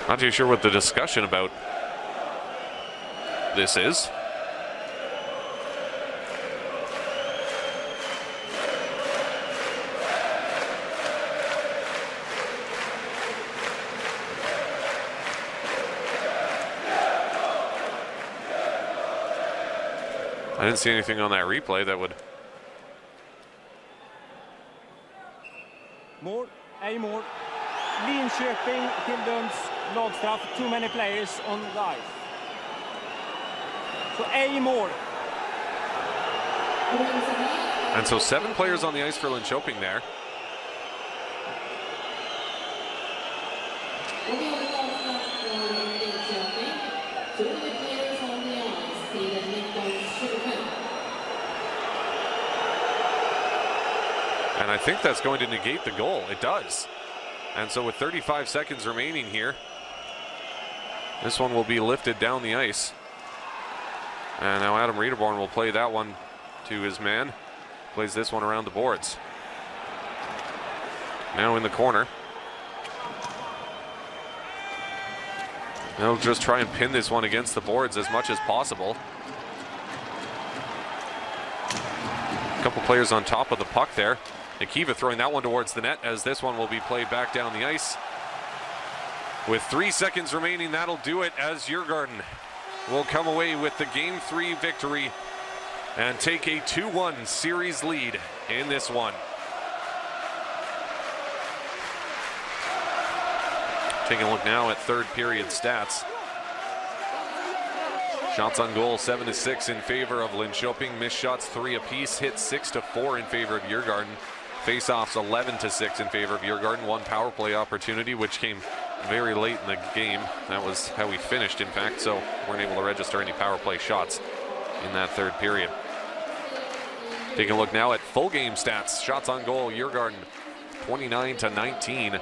Not too sure what the discussion about this is. I didn't see anything on that replay that would... Mål, ej mål. Linköping tilldöms lagstraff, too many players on the ice. So ej mål. And so 7 players on the ice for Linköping there. And I think that's going to negate the goal. It does. And so with 35 seconds remaining here, this one will be lifted down the ice. And now Adam Riederborn will play that one to his man. Plays this one around the boards. Now in the corner. They'll just try and pin this one against the boards as much as possible. A couple players on top of the puck there. Akiva throwing that one towards the net as this one will be played back down the ice. With 3 seconds remaining, that'll do it as Djurgården will come away with the Game 3 victory and take a 2-1 series lead in this one. Taking a look now at third period stats. Shots on goal 7-6 in favor of Linköping. Missed shots 3 apiece. Hit 6-4 in favor of Djurgården. Face-offs 11-6 in favor of Djurgården. 1 power play opportunity, which came very late in the game. That was how we finished, in fact, so weren't able to register any power play shots in that third period. Taking a look now at full game stats. Shots on goal, Djurgården 29-19.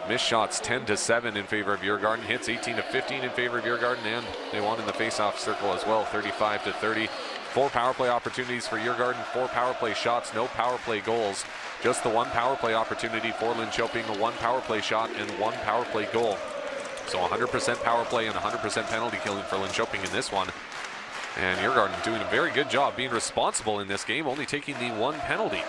Missed shots 10-7 in favor of Djurgården. Hits 18-15 in favor of Djurgården, and they won in the face-off circle as well, 35-30. 4 power play opportunities for Djurgården, 4 power play shots, no power play goals. Just the 1 power play opportunity for Linköping, 1 power play shot and 1 power play goal. So 100% power play and 100% penalty killing for Linköping in this one. And Djurgården doing a very good job being responsible in this game, only taking the 1 penalty.